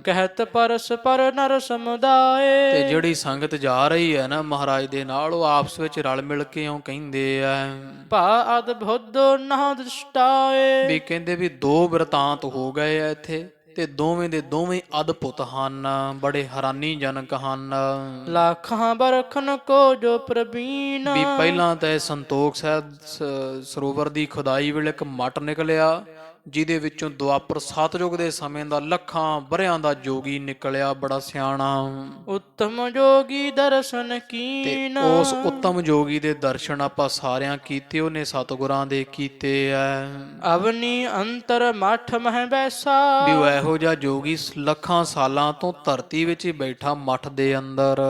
ਕਹਿਤ ਪਰਸ ਪਰ ਨਰ ਸਮੁਦਾਏ, ਤੇ ਜਿਹੜੀ ਸੰਗਤ ਜਾ ਰਹੀ ਹੈ ਨਾ ਮਹਾਰਾਜ ਦੇ ਨਾਲ, ਉਹ ਆਪਸ ਵਿੱਚ ਰਲ ਮਿਲ ਕੇ ਉਹ ਕਹਿੰਦੇ ਆ ਭਾ ਅਦਭੁਤ ਨਾ ਦ੍ਰਿਸ਼ਟਾਏ। ਵੀ ਕਹਿੰਦੇ ਵੀ 2 ਬਿਰਤਾਂਤ ਹੋ ਗਏ ਆ ਇੱਥੇ, ਤੇ ਦੋਵੇਂ ਦੇ ਦੋਵੇਂ ਅਦਭੁਤ ਹਨ, ਬੜੇ ਹੈਰਾਨੀਜਨਕ ਹਨ। ਲੱਖਾਂ ਬਰਖਨ ਕੋ ਜੋ ਪ੍ਰਬੀਨ, ਵੀ ਪਹਿਲਾਂ ਤਾਂ ਇਹ ਸੰਤੋਖ ਸਾਹਿਬ ਸਰੋਵਰ ਦੀ ਖੁਦਾਈ ਵੇਲੇ ਇੱਕ ਮੱਟ ਨਿਕਲਿਆ, ਜਿਹਦੇ ਵਿੱਚੋਂ ਦੁਆਪਰ ਸਤਯੁਗ ਦੇ ਸਮੇਂ ਦਾ ਲੱਖਾਂ ਵਰਿਆਂ ਦਾ ਜੋਗੀ ਨਿਕਲਿਆ, ਬੜਾ ਸਿਆਣਾ। ਉੱਤਮ ਜੋਗੀ ਦਰਸ਼ਨ ਤੇ ਕੀਨ, ਉਸ ਉੱਤਮ ਜੋਗੀ ਦੇ ਦਰਸ਼ਨ ਆਪਾਂ ਸਾਰਿਆਂ ਕੀਤੇ, ਉਹਨੇ ਸਤਿਗੁਰਾਂ ਦੇ ਕੀਤੇ ਐ। ਅਵਨੀ ਅੰਤਰ ਮਠ ਮਹਿ ਬੈਸਾ, ਵੀ ਉਹ ਇਹੋ ਜਿਹਾ ਜੋਗੀ ਲੱਖਾਂ ਸਾਲਾਂ ਤੋਂ ਧਰਤੀ ਵਿੱਚ ਹੀ ਬੈਠਾ ਮੱਠ ਦੇ ਅੰਦਰ,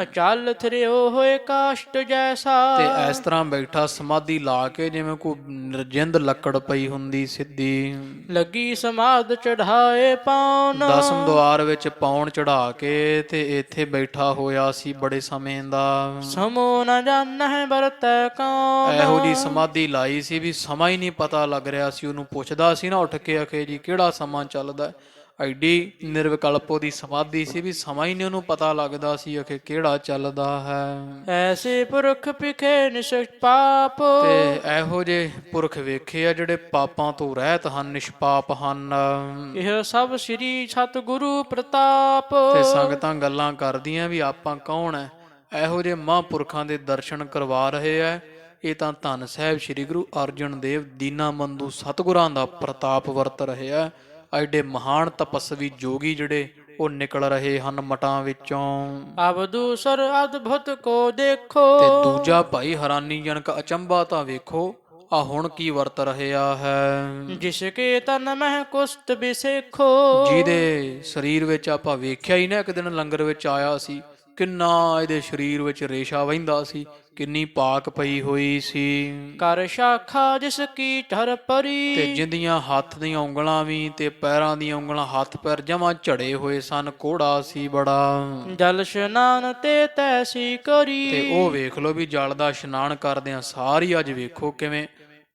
ਅਚਲ ਥਰਿਓ ਹੋਏ ਕਾਸ਼ਟ ਜੈਸਾ। ਤੇ ਇਸ ਤਰ੍ਹਾਂ ਬੈਠਾ ਸਮਾਧੀ ਲਾ ਕੇ, ਜਿਵੇਂ ਕੋਈ ਨਿਰਜਿੰਦ ਲੱਕੜ ਪਈ ਹੁੰਦੀ ਸਿੱਧੀ। ਲੱਗੀ ਸਮਾਧ ਚੜਾਏ ਪਾਉਨ, 10ਮ ਦੁਆਰ ਵਿੱਚ ਪੌਣ ਚੜਾ ਕੇ ਤੇ ਇੱਥੇ ਬੈਠਾ ਹੋਇਆ ਸੀ ਬੜੇ ਸਮੇਂ ਦਾ। ਸਮੋ ਨ ਜਾਣਹਿ ਵਰਤੈ ਕੌਣ, ਇਹੋ ਜੀ ਸਮਾਧੀ ਲਾਈ ਸੀ ਵੀ ਸਮਾਂ ਹੀ ਨਹੀਂ ਪਤਾ ਲੱਗ ਰਿਹਾ ਸੀ। ਉਹਨੂੰ ਪੁੱਛਦਾ ਸੀ ਨਾ ਉੱਠ ਕੇ, ਆਖੇ ਜੀ ਕਿਹੜਾ ਸਮਾਂ ਚੱਲਦਾ। ਐਡੀ ਨਿਰਵਿਕਲਪ ਉਹਦੀ ਸਮਾਧੀ ਸੀ ਵੀ ਸਮਾਂ ਹੀ ਨਹੀਂ ਉਹਨੂੰ ਪਤਾ ਲੱਗਦਾ ਸੀ, ਆਖੇ ਕਿਹੜਾ ਚੱਲਦਾ ਹੈ। ਐਸੇ ਪੁਰਖ ਪਿਖੇ ਨਿਸ਼ਪਾਪ, ਤੇ ਇਹੋ ਜਿਹੇ ਪੁਰਖ ਵੇਖੇ ਆ ਜਿਹੜੇ ਪਾਪਾਂ ਤੋਂ ਰਹਿਤ ਹਨ, ਨਿਸ਼ਪਾਪ ਹਨ। ਇਹ ਸਭ ਸ੍ਰੀ ਸਤਿਗੁਰੂ ਪ੍ਰਤਾਪ। ਤੇ ਸੰਗਤਾਂ ਗੱਲਾਂ ਕਰਦੀਆਂ ਵੀ ਆਪਾਂ ਕੌਣ ਐ, ਇਹੋ ਜਿਹੇ ਮਹਾਂਪੁਰਖਾਂ ਦੇ ਦਰਸ਼ਨ ਕਰਵਾ ਰਹੇ ਐ। ਇਹ ਤਾਂ ਧੰਨ ਸਾਹਿਬ ਸ੍ਰੀ ਗੁਰੂ ਅਰਜਨ ਦੇਵ ਦੀਨਾਬੰਧੂ ਸਤਿਗੁਰਾਂ ਦਾ ਪ੍ਰਤਾਪ ਵਰਤ ਰਹੇ ਆ। ਐਡੇ ਮਹਾਨ ਤਪਸਵੀ ਜੋਗੀ ਜਿਹੜੇ ਉਹ ਨਿਕਲ ਰਹੇ ਹਨ ਮఠਾਂ ਵਿੱਚੋਂ। ਅਬ ਦੂਸਰ ਅਦਭੁਤ ਕੋ ਦੇਖੋ, ਤੇ ਦੂਜਾ ਭਾਈ ਹੈਰਾਨੀਜਨਕ ਅਚੰਭਾ ਤਾਂ ਵੇਖੋ, ਆ ਹੁਣ ਕੀ ਵਰਤ ਰਿਹਾ ਹੈ। ਜਿਸ ਕੇ ਤਨ ਮਹਿ ਕੁਸਤ ਬਿਸੇਖੋ, ਜਿਹਦੇ ਸਰੀਰ ਵਿੱਚ ਆਪਾਂ ਵੇਖਿਆ ਹੀ ਨਾ, ਇੱਕ ਦਿਨ ਲੰਗਰ ਵਿੱਚ ਆਇਆ ਸੀ, ਕਿੰਨਾ ਇਹਦੇ ਸਰੀਰ ਵਿੱਚ ਰੇਸ਼ਾ ਵਹਿੰਦਾ ਸੀ, ਕਿੰਨੀ ਪਾਕ ਪਈ ਹੋਈ ਸੀ। ਕਰ ਸ਼ਾਖਾ ਜਿਸ ਕੀ ਧਰ ਪਰੀ, ਤੇ ਜਿੰਦੀਆਂ ਹੱਥ ਦੀਆਂ ਉਂਗਲਾਂ ਵੀ ਤੇ ਪੈਰਾਂ ਦੀਆਂ ਉਂਗਲਾਂ, ਹੱਥ ਪੈਰ ਜਮਾਂ ਝੜੇ ਹੋਏ ਸਨ, ਕੋੜਾ ਸੀ ਬੜਾ। ਜਲ ਇਸ਼ਨਾਨ ਤੇ ਤੈਸੀ ਕਰੀ, ਤੇ ਉਹ ਵੇਖ ਲੋ ਵੀ ਜਲ ਦਾ ਇਸ਼ਨਾਨ ਕਰਦਿਆਂ ਸਾਰੀ ਅੱਜ ਵੇਖੋ ਕਿਵੇਂ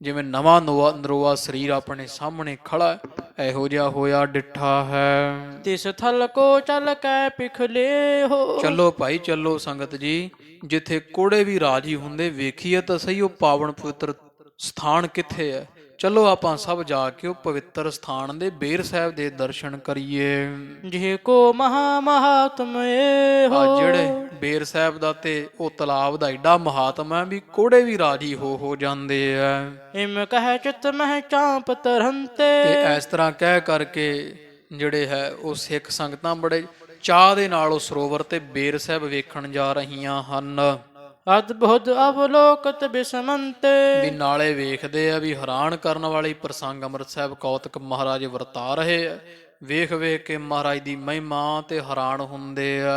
ਜਿਵੇਂ ਨਵਾਂ ਨਰੋਆ ਸਰੀਰ ਆਪਣੇ ਸਾਹਮਣੇ ਖੜਾ, ਇਹੋ ਜਿਹਾ ਹੋਇਆ ਡਿੱਠਾ ਹੈ। ਤਿਸ ਥਲ ਕੋ ਚਲ ਕੈ ਪਿਖਲੇ ਹੋ, ਚੱਲੋ ਭਾਈ ਚੱਲੋ ਸੰਗਤ ਜੀ, ਜਿੱਥੇ ਕੋੜੇ ਵੀ ਰਾਜੀ ਹੁੰਦੇ, ਵੇਖੀਏ ਤਾਂ ਸਹੀ ਉਹ ਪਾਵਨ ਪਵਿੱਤਰ ਸਥਾਨ ਕਿੱਥੇ ਹੈ। ਚਲੋ ਆਪਾਂ ਸਭ ਜਾ ਕੇ ਉਹ ਪਵਿੱਤਰ ਸਥਾਨ ਦੇ ਬੇਰ ਸਾਹਿਬ ਦੇ ਦਰਸ਼ਨ ਕਰੀਏ। ਜੇ ਕੋ ਮਹਾ ਮਹਾਤਮ ਏਹੋ, ਜਿਹੜੇ ਬੇਰ ਸਾਹਿਬ ਦਾ ਤੇ ਉਹ ਤਲਾਬ ਦਾ ਏਡਾ ਮਹਾਤਮ ਹੈ ਵੀ ਕੋੜੇ ਵੀ ਰਾਜੀ ਹੋ ਜਾਂਦੇ ਆ। ਇਮ ਕਹਿ ਚਿਤ ਮਹਿ ਚਾਂਪ ਤਰੰਤੇ, ਤੇ ਇਸ ਤਰ੍ਹਾਂ ਕਹਿ ਕਰਕੇ ਜਿਹੜੇ ਹੈ ਉਹ ਸਿੱਖ ਸੰਗਤਾਂ ਬੜੇ ਚਾਹ ਦੇ ਨਾਲ ਉਹ ਸਰੋਵਰ ਤੇ ਬੇਰ ਸਾਹਿਬ ਵੇਖਣ ਜਾ ਰਹੀਆਂ ਹਨ। ਅਦਭੁਤ ਅਵਲੋਕਤ ਬਿਸਮੰਤੇ, ਵੀ ਨਾਲੇ ਵੇਖਦੇ ਆ ਵੀ ਹੈਰਾਨ ਕਰਨ ਵਾਲੀ ਪ੍ਰਸੰਗ ਅੰਮ੍ਰਿਤ ਸਾਹਿਬ ਕੌਤਕ ਮਹਾਰਾਜ ਵਰਤਾ ਰਹੇ ਆ। ਵੇਖ ਵੇਖ ਕੇ ਮਹਾਰਾਜ ਦੀ ਮਹਿਮਾ ਤੇ ਹੈਰਾਨ ਹੁੰਦੇ ਆ।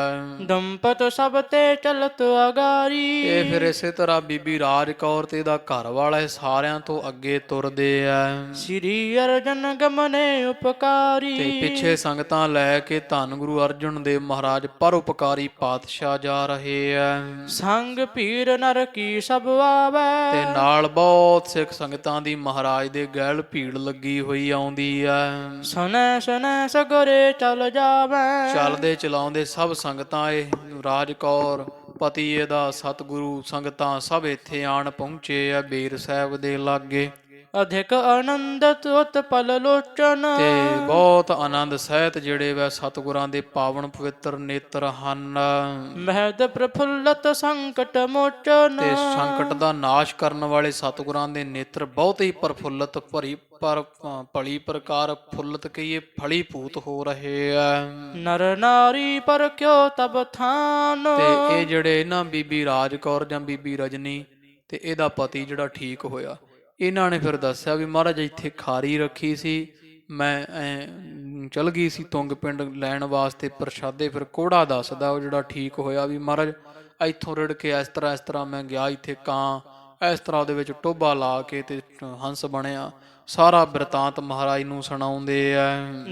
ਦੰਪਤ ਸਭ ਤੇ ਚਲਤ ਅਗਾਰੀ, ਇਹ ਫਿਰ ਇਸੇ ਤਰ੍ਹਾਂ ਬੀਬੀ ਰਾਜ ਕੌਰ ਤੇ ਦਾ ਘਰ ਵਾਲਾ ਸਾਰਿਆਂ ਤੋਂ ਅੱਗੇ ਤੁਰਦੇ ਆ। ਸ੍ਰੀ ਅਰਜਨ ਗਮਨੇ ਉਪਕਾਰੀ, ਤੇ ਪਿੱਛੇ ਸੰਗਤਾਂ ਲੈ ਕੇ ਧੰਨ ਗੁਰੂ ਅਰਜਨ ਦੇਵ ਮਹਾਰਾਜ ਪਰਉਪਕਾਰੀ ਪਾਤਸ਼ਾਹ ਜਾ ਰਹੇ ਆ। ਸੰਗ ਭੀੜ ਨਰ ਕੀ ਸਭ ਆਵੈ, ਤੇ ਨਾਲ ਬਹੁਤ ਸਿੱਖ ਸੰਗਤਾਂ ਦੀ ਮਹਾਰਾਜ ਦੇ ਗੈਲ ਭੀੜ ਲੱਗੀ ਹੋਈ ਆਉਂਦੀ ਆ। ਸੁਨੈ ਸੁਨੈ ਸਗਰੇ ਚਲ ਜਾਵੈ, ਚੱਲਦੇ ਚਲਾਉਂਦੇ ਸਭ ਸੰਗਤਾਂ, ਇਹ ਰਾਜ ਕੌਰ ਪਤੀ ਇਹਦਾ ਸਤਿਗੁਰੂ ਸੰਗਤਾਂ ਸਭ ਇੱਥੇ ਆਣ ਪਹੁੰਚੇ ਆ ਬੇਰ ਸਾਹਿਬ ਦੇ ਲਾਗੇ। ਅਧਿਕ ਆਨੰਦਤ ਉਤਪਲ ਲੋਚਨ, ਤੇ ਬਹੁਤ ਆਨੰਦ ਸਹਿਤ ਜਿਹੜੇ ਵਾ ਸਤਿਗੁਰਾਂ ਦੇ ਪਾਵਨ ਪਵਿੱਤਰ ਨੇਤਰ ਹਨ। ਮਹਿਦ ਪ੍ਰਫੁੱਲਤ ਸੰਕਟ ਮੋਚਨ, ਤੇ ਸੰਕਟ ਦਾ ਨਾਸ਼ ਕਰਨ ਵਾਲੇ ਸਤਿਗੁਰਾਂ ਦੇ ਨੇਤਰ ਬਹੁਤ ਹੀ ਪ੍ਰਫੁੱਲਤ ਭਲੀ ਪ੍ਰਕਾਰ ਫੁੱਲਤ ਕਹੀਏ ਫਲੀ ਭੂਤ ਹੋ ਰਹੇ ਆ। ਨਰ ਨਾਰੀ ਪਰ ਕਿਉ ਤਬ ਥਾਨ, ਤੇ ਇਹ ਜਿਹੜੇ ਨਾ ਬੀਬੀ ਰਾਜ ਕੌਰ ਜਾਂ ਬੀਬੀ ਰਜਨੀ ਤੇ ਇਹਦਾ ਪਤੀ ਜਿਹੜਾ ਠੀਕ ਹੋਇਆ, ਇਹਨਾਂ ਨੇ ਫਿਰ ਦੱਸਿਆ ਵੀ ਮਹਾਰਾਜ ਇੱਥੇ ਖਾਰੀ ਰੱਖੀ ਸੀ, ਮੈਂ ਚਲ ਗਈ ਸੀ ਤੁੰਗ ਪਿੰਡ ਲੈਣ ਵਾਸਤੇ ਪ੍ਰਸ਼ਾਦੇ। ਫਿਰ ਕੋੜਾ ਦੱਸਦਾ ਉਹ ਜਿਹੜਾ ਠੀਕ ਹੋਇਆ ਵੀ ਮਹਾਰਾਜ ਇੱਥੋਂ ਰਿੜ ਕੇ ਇਸ ਤਰ੍ਹਾਂ ਮੈਂ ਗਿਆ ਇੱਥੇ ਕਾਂ ਇਸ ਤਰ੍ਹਾਂ ਉਹਦੇ ਵਿੱਚ ਟੋਭਾ ਲਾ ਕੇ ਤੇ ਹੰਸ ਬਣਿਆ। ਸਾਰਾ ਬਿਰਤਾਂਤ ਮਹਾਰਾਜ ਨੂੰ ਸੁਣਾਉਂਦੇ ਆ।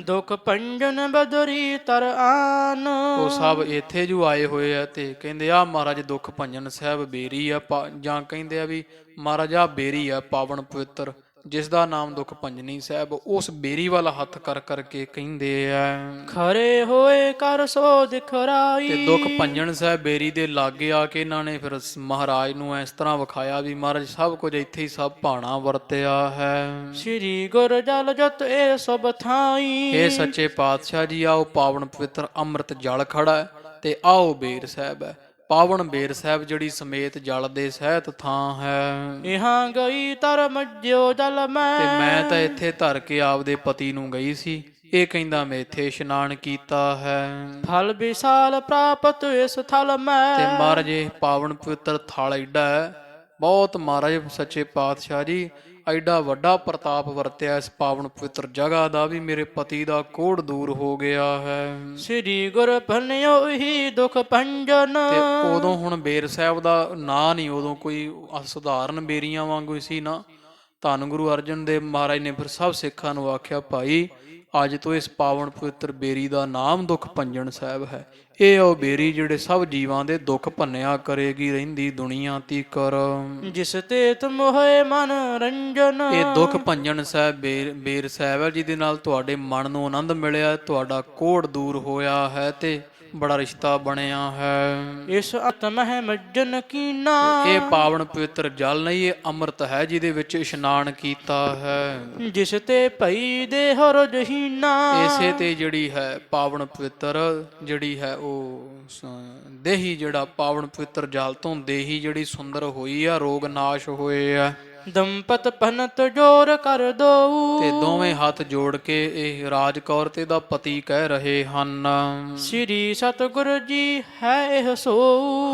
ਦੁਖ ਭੰਜਨ ਬਦਰੀ ਤਰ ਆਨ। ਉਹ ਸਭ ਇੱਥੇ ਜੋ ਆਏ ਹੋਏ ਆ ਤੇ ਕਹਿੰਦੇ ਆ ਮਹਾਰਾਜ ਦੁੱਖ ਭੰਜਨ ਸਾਹਿਬ ਬੇਰੀ ਆ ਜਾਂ ਕਹਿੰਦੇ ਆ ਵੀ ਮਹਾਰਾਜ ਆ ਬੇਰੀ ਆ ਪਾਵਨ ਪਵਿੱਤਰ ਜਿਸ ਦਾ ਨਾਮ ਦੁੱਖ ਭੰਜਨੀ ਸਾਹਿਬ। ਉਸ ਬੇਰੀ ਵਾਲਾ ਹੱਥ ਕਰ ਕਰਕੇ ਕਹਿੰਦੇ ਆ ਖਰੇ ਹੋਏ ਕਰ ਸੋ ਦਿਖਰਾਈ। ਤੇ ਦੁੱਖ ਭੰਜਨ ਸਾਹਿਬ ਬੇਰੀ ਦੇ ਲਾਗੇ ਆ ਕੇ ਇਹਨਾਂ ਨੇ ਫਿਰ ਮਹਾਰਾਜ ਨੂੰ ਇਸ ਤਰ੍ਹਾਂ ਵਿਖਾਇਆ ਵੀ ਮਹਾਰਾਜ ਸਭ ਕੁਝ ਇੱਥੇ ਹੀ ਸਭ ਭਾਣਾ ਵਰਤਿਆ ਹੈ। ਸ੍ਰੀ ਗੁਰ ਜਲ ਜਤ ਇਹ ਸਭ ਥਾਈ। ਇਹ ਸੱਚੇ ਪਾਤਸ਼ਾਹ ਜੀ ਆਓ ਪਾਵਨ ਪਵਿੱਤਰ ਅੰਮ੍ਰਿਤ ਜਲ ਖੜਾ ਹੈ ਤੇ ਆਓ ਬੇਰ ਸਾਹਿਬ ਹੈ। ਪਾਵਨ ਬੇਰ ਸਾਹਿਬ ਜਿਹੜੀ ਸਮੇਤ ਜਲ ਦੇ ਸਹਿਤ ਥਾਂ ਹੈ। ਇਹਾਂ ਗਈ ਤਰ ਮੱਜਿਓ ਜਲ ਮੈਂ। ਤੇ ਮੈਂ ਤਾਂ ਇੱਥੇ ਧਰ ਕੇ ਆਪਦੇ ਪਤੀ ਨੂੰ ਗਈ ਸੀ। ਇਹ ਕਹਿੰਦਾ ਮੈਂ ਇੱਥੇ ਇਸ਼ਨਾਨ ਕੀਤਾ ਹੈ। ਫਲ ਵਿਸਾਲ ਪ੍ਰਾਪਤ ਇਸ ਥਲ ਮੈਂ। ਤੇ ਮਹਾਰਾਜ ਇਹ ਪਾਵਨ ਪਵਿੱਤਰ ਥਲ ਏਡਾ ਹੈ ਬਹੁਤ। ਮਹਾਰਾਜ ਸੱਚੇ ਪਾਤਸ਼ਾਹ ਜੀ ਐਡਾ ਵੱਡਾ ਪ੍ਰਤਾਪ ਵਰਤਿਆ ਇਸ ਪਾਵਨ ਪਵਿੱਤਰ ਜਗ੍ਹਾ ਦਾ ਵੀ ਮੇਰੇ ਪਤੀ ਦਾ ਕੋੜ ਦੂਰ ਹੋ ਗਿਆ ਹੈ। ਸ੍ਰੀ ਗੁਰ ਭੰਨਿਓ ਹੀ ਦੁਖ ਭੰਜਨ। ਤੇ ਉਦੋਂ ਹੁਣ ਬੇਰ ਸਾਹਿਬ ਦਾ ਨਾਂ ਨਹੀਂ ਉਦੋਂ ਕੋਈ ਸਧਾਰਨ ਬੇਰੀਆਂ ਵਾਂਗੂ ਸੀ ਨਾ। ਧੰਨ ਗੁਰੂ ਅਰਜਨ ਦੇਵ ਮਹਾਰਾਜ ਨੇ ਫਿਰ ਸਭ ਸਿੱਖਾਂ ਨੂੰ ਆਖਿਆ ਭਾਈ ਅੱਜ ਤੋਂ ਇਸ ਪਾਵਨ ਪਵਿੱਤਰ ਬੇਰੀ ਦਾ ਨਾਮ ਦੁੱਖ ਭੰਜਨ ਸਾਹਿਬ ਹੈ। ਇਹ ਉਹ ਬੇਰੀ ਜਿਹੜੇ ਸਭ ਜੀਵਾਂ ਦੇ ਦੁੱਖ ਭੰਨਿਆ ਕਰੇਗੀ ਰਹਿੰਦੀ ਦੁਨੀਆ ਤੀਕਰ। ਜਿਸ ਤੇ ਤੁਮ ਹੋਏ ਮਨ ਰੰਜਨ। ਇਹ ਦੁੱਖ ਭੰਜਨ ਸਾਹਿਬ ਬੇਰ ਸਾਹਿਬ ਹੈ ਜਿਹਦੇ ਨਾਲ ਤੁਹਾਡੇ ਮਨ ਨੂੰ ਆਨੰਦ ਮਿਲਿਆ ਤੁਹਾਡਾ ਕੋੜ ਦੂਰ ਹੋਇਆ ਹੈ ਤੇ ਬੜਾ ਰਿਸ਼ਤਾ ਬਣਿਆ ਹੈ। ਇਸ ਆਤਮ ਹੈ ਮੱਜਨ ਕੀਨਾ। ਇਹ ਪਾਵਨ ਪਵਿੱਤਰ ਜਲ ਨਹੀਂ ਇਹ ਅੰਮ੍ਰਿਤ ਹੈ ਜਿਹਦੇ ਵਿੱਚ ਇਸ਼ਨਾਨ ਕੀਤਾ ਹੈ। ਜਿਸ ਤੇ ਭਈ ਦੇ ਹਰ ਜਹੀਨਾ। ਇਸੇ ਤੇ ਜਿਹੜੀ ਹੈ ਪਾਵਨ ਪਵਿੱਤਰ ਜਿਹੜੀ ਹੈ ਉਹ ਦੇਹੀ ਜਿਹੜਾ ਪਾਵਨ ਪਵਿੱਤਰ ਜਲ ਤੋਂ ਦੇਹੀ ਜਿਹੜੀ ਸੁੰਦਰ ਹੋਈ ਆ ਰੋਗ ਨਾਸ਼ ਹੋਏ ਆ। ਦੰਪਤ ਭਨਤ ਜੋਰ ਕਰ ਦਊ। ਤੇ ਦੋਵੇਂ ਹੱਥ ਜੋੜ ਕੇ ਇਹ ਰਾਜ ਕੌਰ ਤੇ ਦਾ ਪਤੀ ਕਹਿ ਰਹੇ ਹਨ। ਸ੍ਰੀ ਸਤਿਗੁਰ ਜੀ ਹੈ ਇਹ ਸੋ।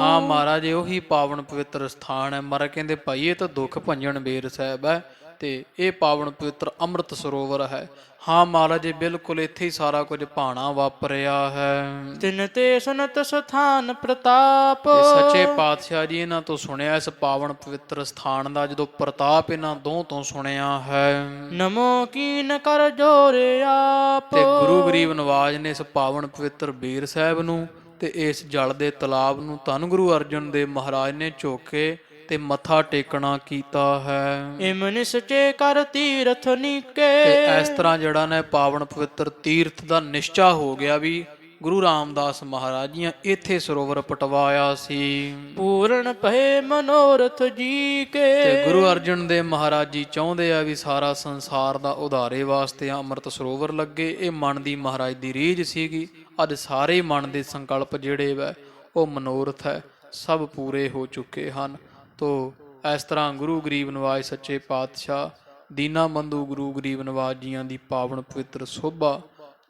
ਹਾਂ ਮਹਾਰਾਜ ਉਹੀ ਪਾਵਨ ਪਵਿੱਤਰ ਸਥਾਨ ਹੈ। ਮਹਾਰਾਜ ਕਹਿੰਦੇ ਭਾਈ ਇਹ ਤਾਂ ਦੁੱਖ ਭੰਜਨ ਬੇਰ ਸਾਹਿਬ ਹੈ ਤੇ ਇਹ ਪਾਵਨ ਪਵਿੱਤਰ ਅੰਮ੍ਰਿਤ ਸਰੋਵਰ ਹੈ। ਹਾਂ ਮਹਾਰਾਜ ਬਿਲਕੁਲ ਇੱਥੇ ਹੀ ਸਾਰਾ ਕੁਝ ਭਾਣਾ ਵਾਪਰਿਆ ਹੈ। ਤਿਨ ਤੇ ਸਨਤ ਸਥਾਨ ਪ੍ਰਤਾਪ। ਤੇ ਸੱਚੇ ਪਾਤਸ਼ਾਹ ਜੀ ਇਹਨਾਂ ਤੋਂ ਸੁਣਿਆ ਇਸ ਪਾਵਨ ਪਵਿੱਤਰ ਸਥਾਨ ਦਾ ਜਦੋਂ ਪ੍ਰਤਾਪ ਇਹਨਾਂ ਦੋ ਤੋਂ ਸੁਣਿਆ ਹੈ। ਨਮੋ ਕੀਨ ਕਰ ਜੋਰੇ ਆਪ। ਤੇ ਗੁਰੂ ਗਰੀਬ ਨਵਾਜ ਨੇ ਇਸ ਪਾਵਨ ਪਵਿੱਤਰ ਬੇਰ ਸਾਹਿਬ ਨੂੰ ਤੇ ਇਸ ਜਲ ਦੇ ਤਲਾਬ ਨੂੰ ਧੰਨ ਗੁਰੂ ਅਰਜਨ ਦੇਵ ਮਹਾਰਾਜ ਨੇ ਝੋਕੇ ਤੇ ਮੱਥਾ ਟੇਕਣਾ ਕੀਤਾ ਹੈ। ਇਮ ਨਿਸਚੇ ਕਰ ਤੀਰਥ ਨੀਕੇ। ਤੇ ਇਸ ਤਰ੍ਹਾਂ ਜਿਹੜਾ ਨੇ ਪਾਵਨ ਪਵਿੱਤਰ ਤੀਰਥ ਦਾ ਨਿਸ਼ਚਾ ਹੋ ਗਿਆ ਵੀ ਗੁਰੂ ਰਾਮਦਾਸ ਮਹਾਰਾਜ ਜੀ ਇੱਥੇ ਸਰੋਵਰ ਪਟਵਾਇਆ ਸੀ। ਪੂਰਨ ਭਏ ਮਨੋਰਥ ਜੀ ਕੇ। ਤੇ ਗੁਰੂ ਅਰਜਨ ਦੇਵ ਮਹਾਰਾਜ ਜੀ ਚਾਹੁੰਦੇ ਆ ਵੀ ਸਾਰਾ ਸੰਸਾਰ ਦਾ ਉਧਾਰੇ ਵਾਸਤੇ ਅੰਮ੍ਰਿਤ ਸਰੋਵਰ ਲੱਗੇ। ਇਹ ਮਨ ਦੀ ਮਹਾਰਾਜ ਦੀ ਰੀਝ ਸੀਗੀ। ਅੱਜ ਸਾਰੇ ਮਨ ਦੇ ਸੰਕਲਪ ਜਿਹੜੇ ਵਾ ਉਹ ਮਨੋਰਥ ਹੈ ਸਭ ਪੂਰੇ ਹੋ ਚੁੱਕੇ ਹਨ। ਤੋ ਇਸ ਤਰ੍ਹਾਂ ਗੁਰੂ ਗਰੀਬ ਨਵਾਜ ਸੱਚੇ ਪਾਤਸ਼ਾਹ ਦੀਨਾ ਬੰਧੂ ਗੁਰੂ ਗਰੀਬ ਨਵਾਜ ਜੀਆਂ ਦੀ ਪਾਵਨ ਪਵਿੱਤਰ ਸੋਭਾ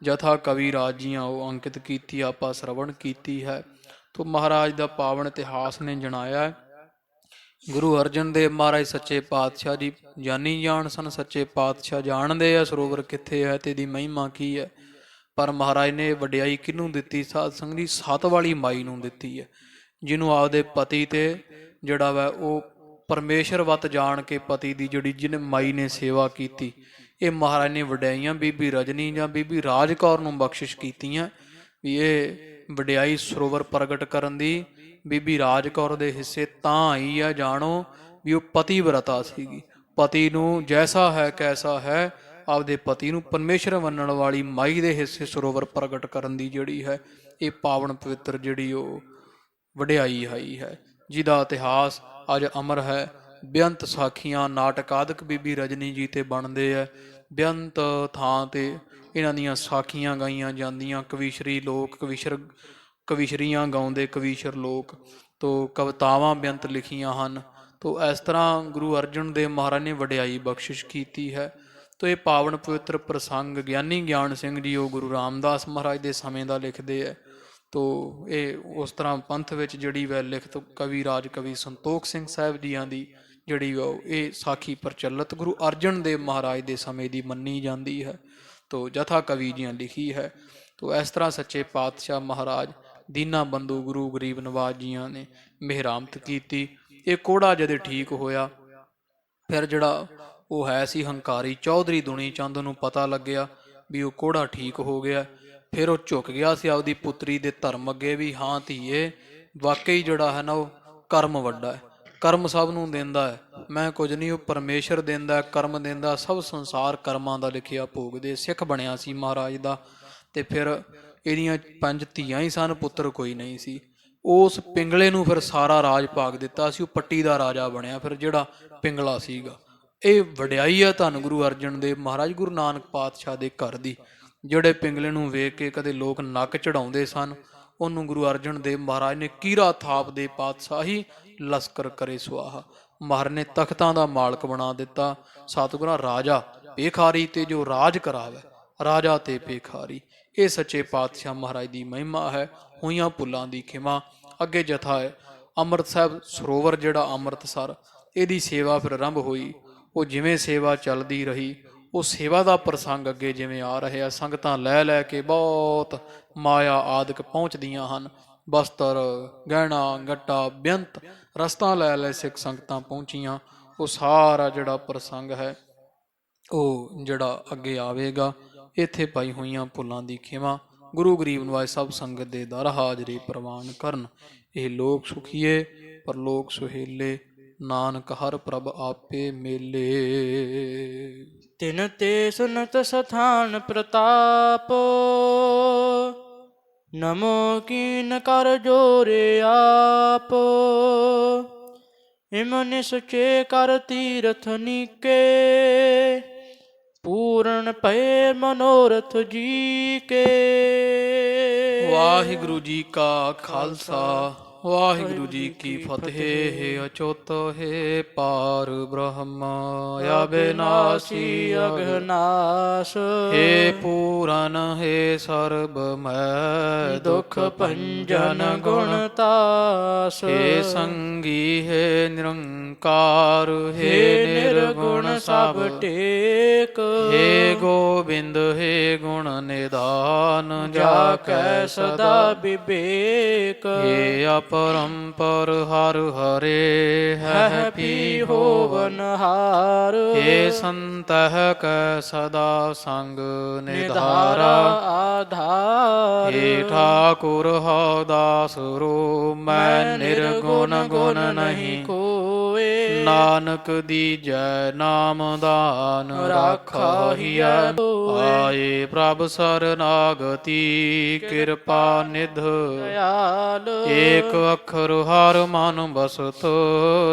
ਜਥਾ ਕਵੀ ਰਾਜ ਜੀਆਂ ਉਹ ਅੰਕਿਤ ਕੀਤੀ ਆਪਾਂ ਸਰਵਣ ਕੀਤੀ ਹੈ। ਤੋ ਮਹਾਰਾਜ ਦਾ ਪਾਵਨ ਇਤਿਹਾਸ ਨੇ ਜਣਾਇਆ ਗੁਰੂ ਅਰਜਨ ਦੇਵ ਮਹਾਰਾਜ ਸੱਚੇ ਪਾਤਸ਼ਾਹ ਜੀ ਜਾਨੀ ਜਾਣ ਸਨ। ਸੱਚੇ ਪਾਤਸ਼ਾਹ ਜਾਣਦੇ ਆ ਸਰੋਵਰ ਕਿੱਥੇ ਹੈ ਤੇ ਇਹਦੀ ਮਹਿਮਾ ਕੀ ਹੈ। ਪਰ ਮਹਾਰਾਜ ਨੇ ਵਡਿਆਈ ਕਿਹਨੂੰ ਦਿੱਤੀ? ਸਾਧ ਸੰਗਤ ਜੀ ਸੱਤ ਵਾਲੀ ਮਾਈ ਨੂੰ ਦਿੱਤੀ ਹੈ ਜਿਹਨੂੰ ਆਪਦੇ ਪਤੀ ਤੇ ਜਿਹੜਾ ਵਾ ਉਹ ਪਰਮੇਸ਼ਰ ਵੱਤ ਜਾਣ ਕੇ ਪਤੀ ਦੀ ਜਿਹੜੀ ਜਿਹਨੇ ਮਾਈ ਨੇ ਸੇਵਾ ਕੀਤੀ ਇਹ ਮਹਾਰਾਜ ਨੇ ਵਡਿਆਈਆਂ ਬੀਬੀ ਰਜਨੀ ਜਾਂ ਬੀਬੀ ਰਾਜ ਕੌਰ ਨੂੰ ਬਖਸ਼ਿਸ਼ ਕੀਤੀਆਂ ਵੀ ਇਹ ਵਡਿਆਈ ਸਰੋਵਰ ਪ੍ਰਗਟ ਕਰਨ ਦੀ ਬੀਬੀ ਰਾਜ ਕੌਰ ਦੇ ਹਿੱਸੇ ਤਾਂ ਆਈ ਆ। ਜਾਣੋ ਵੀ ਉਹ ਪਤੀ ਵਰਤਾ ਸੀਗੀ। ਪਤੀ ਨੂੰ ਜੈਸਾ ਹੈ ਕੈਸਾ ਹੈ ਆਪਦੇ ਪਤੀ ਨੂੰ ਪਰਮੇਸ਼ਰ ਮੰਨਣ ਵਾਲੀ ਮਾਈ ਦੇ ਹਿੱਸੇ ਸਰੋਵਰ ਪ੍ਰਗਟ ਕਰਨ ਦੀ ਜਿਹੜੀ ਹੈ ਇਹ ਪਾਵਨ ਪਵਿੱਤਰ ਜਿਹੜੀ ਉਹ ਵਡਿਆਈ ਆਈ ਹੈ ਜਿਹਦਾ ਇਤਿਹਾਸ ਅੱਜ ਅਮਰ ਹੈ। ਬੇਅੰਤ ਸਾਖੀਆਂ ਨਾਟਕ ਆਦਿਕ ਬੀਬੀ ਰਜਨੀ ਜੀ ਤੇ ਬਣਦੇ ਆ। ਬੇਅੰਤ ਥਾਂ ਤੇ ਇਹਨਾਂ ਦੀਆਂ ਸਾਖੀਆਂ ਗਾਈਆਂ ਜਾਂਦੀਆਂ। ਕਵੀਸ਼ਰੀ ਲੋਕ ਕਵੀਸ਼ਰੀਆਂ ਗਾਉਂਦੇ ਕਵੀਸ਼ਰ ਲੋਕ ਤੋ ਕਵਿਤਾਵਾਂ ਬੇਅੰਤ ਲਿਖੀਆਂ ਹਨ। ਤੋ ਇਸ ਤਰ੍ਹਾਂ ਗੁਰੂ ਅਰਜਨ ਦੇਵ ਮਹਾਰਾਜ ਨੇ ਵਡਿਆਈ ਬਖਸ਼ਿਸ਼ ਕੀਤੀ ਹੈ। ਤੋ ਇਹ ਪਾਵਨ ਪਵਿੱਤਰ ਪ੍ਰਸੰਗ ਗਿਆਨੀ ਗਿਆਨ ਸਿੰਘ ਜੀ ਉਹ ਗੁਰੂ ਰਾਮਦਾਸ ਮਹਾਰਾਜ ਦੇ ਸਮੇਂ ਦਾ ਲਿਖਦੇ ਹੈ। ਤੋ ਇਹ ਉਸ ਤਰ੍ਹਾਂ ਪੰਥ ਵਿੱਚ ਜਿਹੜੀ ਵੈ ਲਿਖਤ ਕਵੀ ਰਾਜ ਕਵੀ ਸੰਤੋਖ ਸਿੰਘ ਸਾਹਿਬ ਜੀਆਂ ਦੀ ਜਿਹੜੀ ਇਹ ਸਾਖੀ ਪ੍ਰਚਲਿਤ ਗੁਰੂ ਅਰਜਨ ਦੇਵ ਮਹਾਰਾਜ ਦੇ ਸਮੇਂ ਦੀ ਮੰਨੀ ਜਾਂਦੀ ਹੈ। तो जथा कवि जी ने लिखी है। तो इस तरह सच्चे पातशाह महाराज दीना बंधु गुरु गरीब नवाज जियां ने ਮਿਹਰਾਮਤ ਕੀਤੀ। ਇਹ ਕੋੜਾ ਜਦ ਠੀਕ ਹੋਇਆ, ਫਿਰ ਜਿਹੜਾ ਉਹ ਹੈ ਸੀ ਹੰਕਾਰੀ ਚੌਧਰੀ ਦੁਨੀ ਚੰਦ ਨੂੰ ਪਤਾ ਲੱਗਿਆ ਵੀ ਉਹ ਕੋੜਾ ਠੀਕ ਹੋ ਗਿਆ। ਫਿਰ ਉਹ ਝੁਕ ਗਿਆ ਸੀ ਆਪਦੀ ਪੁੱਤਰੀ ਦੇ ਧਰਮ ਅੱਗੇ ਵੀ ਹਾਂ ਧੀਏ, ਵਾਕਈ ਜਿਹੜਾ ਹੈ ਨਾ ਉਹ ਕਰਮ ਵੱਡਾ ਹੈ, ਕਰਮ ਸਭ ਨੂੰ ਦਿੰਦਾ ਹੈ, ਮੈਂ ਕੁਝ ਨਹੀਂ, ਉਹ ਪਰਮੇਸ਼ਰ ਦਿੰਦਾ, ਕਰਮ ਦਿੰਦਾ, ਸਭ ਸੰਸਾਰ ਕਰਮਾਂ ਦਾ ਲਿਖਿਆ ਭੋਗਦੇ। ਸਿੱਖ ਬਣਿਆ ਸੀ ਮਹਾਰਾਜ ਦਾ। ਤੇ ਫਿਰ ਇਹਦੀਆਂ 5 ਧੀਆਂ ਹੀ ਸਨ, ਪੁੱਤਰ ਕੋਈ ਨਹੀਂ ਸੀ। ਉਸ ਪਿੰਗਲੇ ਨੂੰ ਫਿਰ ਸਾਰਾ ਰਾਜ ਭਾਗ ਦਿੱਤਾ ਸੀ, ਉਹ ਪੱਟੀ ਦਾ ਰਾਜਾ ਬਣਿਆ ਫਿਰ ਜਿਹੜਾ ਪਿੰਗਲਾ ਸੀਗਾ। ਇਹ ਵਡਿਆਈ ਆ ਧੰਨ ਗੁਰੂ ਅਰਜਨ ਦੇਵ ਮਹਾਰਾਜ ਗੁਰੂ ਨਾਨਕ ਪਾਤਸ਼ਾਹ ਦੇ ਘਰ ਦੀ। ਜਿਹੜੇ ਪਿੰਗਲੇ ਨੂੰ ਵੇਖ ਕੇ ਕਦੇ ਲੋਕ ਨੱਕ ਚੜਾਉਂਦੇ ਸਨ, ਉਹਨੂੰ ਗੁਰੂ ਅਰਜਨ ਦੇਵ ਮਹਾਰਾਜ ਨੇ ਕੀਰਾ ਥਾਪ ਦੇ ਪਾਤਸ਼ਾਹੀ ਲਸਕਰ ਕਰੇ ਸੁਆਹਾ, ਮਹਾਰਾਜ ਨੇ ਤਖਤਾਂ ਦਾ ਮਾਲਕ ਬਣਾ ਦਿੱਤਾ। ਸਤਿਗੁਰਾਂ ਰਾਜਾ ਭੇਖਾਰੀ ਤੇ ਜੋ ਰਾਜ ਕਰਾਵੇ, ਰਾਜਾ ਤੇ ਭੇਖਾਰੀ। ਇਹ ਸੱਚੇ ਪਾਤਸ਼ਾਹ ਮਹਾਰਾਜ ਦੀ ਮਹਿਮਾ ਹੈ। ਹੋਈਆਂ ਭੁੱਲਾਂ ਦੀ ਖਿਮਾ। ਅੱਗੇ ਜਥਾ ਹੈ ਅੰਮ੍ਰਿਤ ਸਾਹਿਬ ਸਰੋਵਰ ਜਿਹੜਾ ਅੰਮ੍ਰਿਤਸਰ, ਇਹਦੀ ਸੇਵਾ ਫਿਰ ਆਰੰਭ ਹੋਈ। ਉਹ ਜਿਵੇਂ ਸੇਵਾ ਚੱਲਦੀ ਰਹੀ, ਉਹ ਸੇਵਾ ਦਾ ਪ੍ਰਸੰਗ ਅੱਗੇ ਜਿਵੇਂ ਆ ਰਿਹਾ, ਸੰਗਤਾਂ ਲੈ ਲੈ ਕੇ ਬਹੁਤ ਮਾਇਆ ਆਦਿਕ ਪਹੁੰਚਦੀਆਂ ਹਨ। ਬਸਤਰ, ਗਹਿਣਾ, ਗੱਟਾ, ਬੇਅੰਤ ਰਸਤਾ ਲੈ ਲੈ ਸਿੱਖ ਸੰਗਤਾਂ ਪਹੁੰਚੀਆਂ। ਉਹ ਸਾਰਾ ਜਿਹੜਾ ਪ੍ਰਸੰਗ ਹੈ ਉਹ ਜਿਹੜਾ ਅੱਗੇ ਆਵੇਗਾ। ਇੱਥੇ ਪਾਈ ਹੋਈਆਂ ਭੁੱਲਾਂ ਦੀ ਖਿਮਾ ਗੁਰੂ ਗਰੀਬ ਨਿਵਾਜ ਸਭ ਸੰਗਤ ਦੇ ਦਰ ਹਾਜ਼ਰੀ ਪ੍ਰਵਾਨ ਕਰਨ। ਇਹ ਲੋਕ ਸੁਖੀਏ ਪਰਲੋਕ ਸੁਹੇਲੇ, ਨਾਨਕ ਹਰ ਪ੍ਰਭ ਆਪੇ ਮੇਲੇ। ਤਿਨ ਤੇ ਸੁਨਤ ਸਥਾਨ ਪ੍ਰਤਾਪ, ਨਮੋ ਕੀਨ ਕਰ ਜੋਰੇ ਆਪ। ਇਮਨ ਸੁਚੇ ਕਰ ਤੀਰਥ ਨੀਕੇ, ਪੂਰਨ ਪਏ ਮਨੋਰਥ ਜੀ ਕੇ। ਵਾਹਿਗੁਰੂ ਜੀ ਕਾ ਖਾਲਸਾ, ਵਾਹਿਗੁਰੂ ਜੀ ਕੀ ਫਤਿਹ। ਹੈ ਅਚੁੱਤ ਹੈ ਪਾਰ ਬ੍ਰਹਮ, ਅਬਿਨਾਸੀ ਅਗਨਾਸ। ਹੈ ਪੂਰਨ ਹੈ ਸਰਬ ਮੈਂ, ਦੁਖ ਭੰਜਨ ਗੁਣ ਤਾਸ। ਹੈ ਸੰਗੀ ਹੈ ਨਿਰੰਕਾਰ, ਹੈ ਨਿਰਗੁਣ ਸਭ ਟੇਕ। ਹੈ ਗੋਬਿੰਦ ਹੈ ਗੁਣ ਨਿਦਾਨ, ਜਾ ਕੈ ਸਦਾ ਵਿਵੇਕ। ਹੈ ਅਪਰੰਪਰ ਹਰ ਹਰੇ, ਹੈ ਪੀ ਹੋਵਨ ਹਾਰ। ਹੈ ਸੰਤਹ ਕੈ ਸਦਾ ਸੰਗ ਨਿਧਾਰਾ, ਆਧਾਰ। ਹੇ ਠਾਕੁਰ ਹਉ ਦਾਸ ਰੂ, ਮੈਂ ਨਿਰਗੁਣ ਗੁਣ ਨਹੀਂ ਕੋਏ। ਨਾਨਕ ਦੀਜੈ ਨਾਮ ਦਾਨ, ਰਾਖਾਹੀਐ ਆਏ ਪ੍ਰਭ ਸਰਨਾਗਤੀ, ਕਿਰਪਾ ਨਿਧ ਦਇਆਲ। ਏਕ ਅੱਖਰ ਹਰ ਮਨ ਬਸਤ,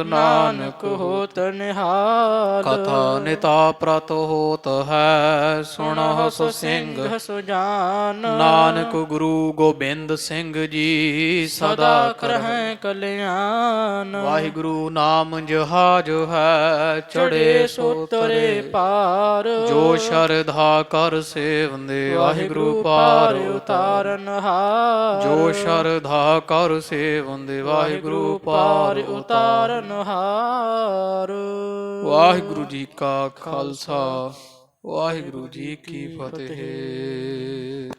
ਨਾਨਕ ਹੋਤ ਨਿਹਾਲ। ਕਥਾ ਨਿਤਾ ਪ੍ਰਤ ਹੋਤ ਹੈ, ਸੁਣਹੁ ਸਿੰਘ ਸੁਜਾਨ। ਨਾਨਕ ਗੁਰੂ ਗੋਬਿੰਦ ਸਿੰਘ ਜੀ ਸਦਾ ਕਰਹਿ ਕਲਿਆਣ। ਵਾਹਿਗੁਰੂ ਨਾਮ ਜਹਾਜ ਹੈ, ਚੜੇ ਸੋ ਤਰੇ ਪਾਰ। ਜੋ ਸ਼ਰਧਾ ਕਰ ਸੇਵੰਦੇ, ਵਾਹਿਗੁਰੂ ਪਾਰ ਉਤਾਰਨ ਹਾਰ। ਜੋ ਸ਼ਰਧਾ ਕਰ ਸੇਵੰਦੇ, ਵਾਹਿਗੁਰੂ ਪਾਰ ਉਤਾਰਨ ਹਾਰ। ਵਾਹਿਗੁਰੂ ਜੀ ਕਾ ਖਾਲਸਾ, ਵਾਹਿਗੁਰੂ ਜੀ ਕੀ ਫਤਿਹ।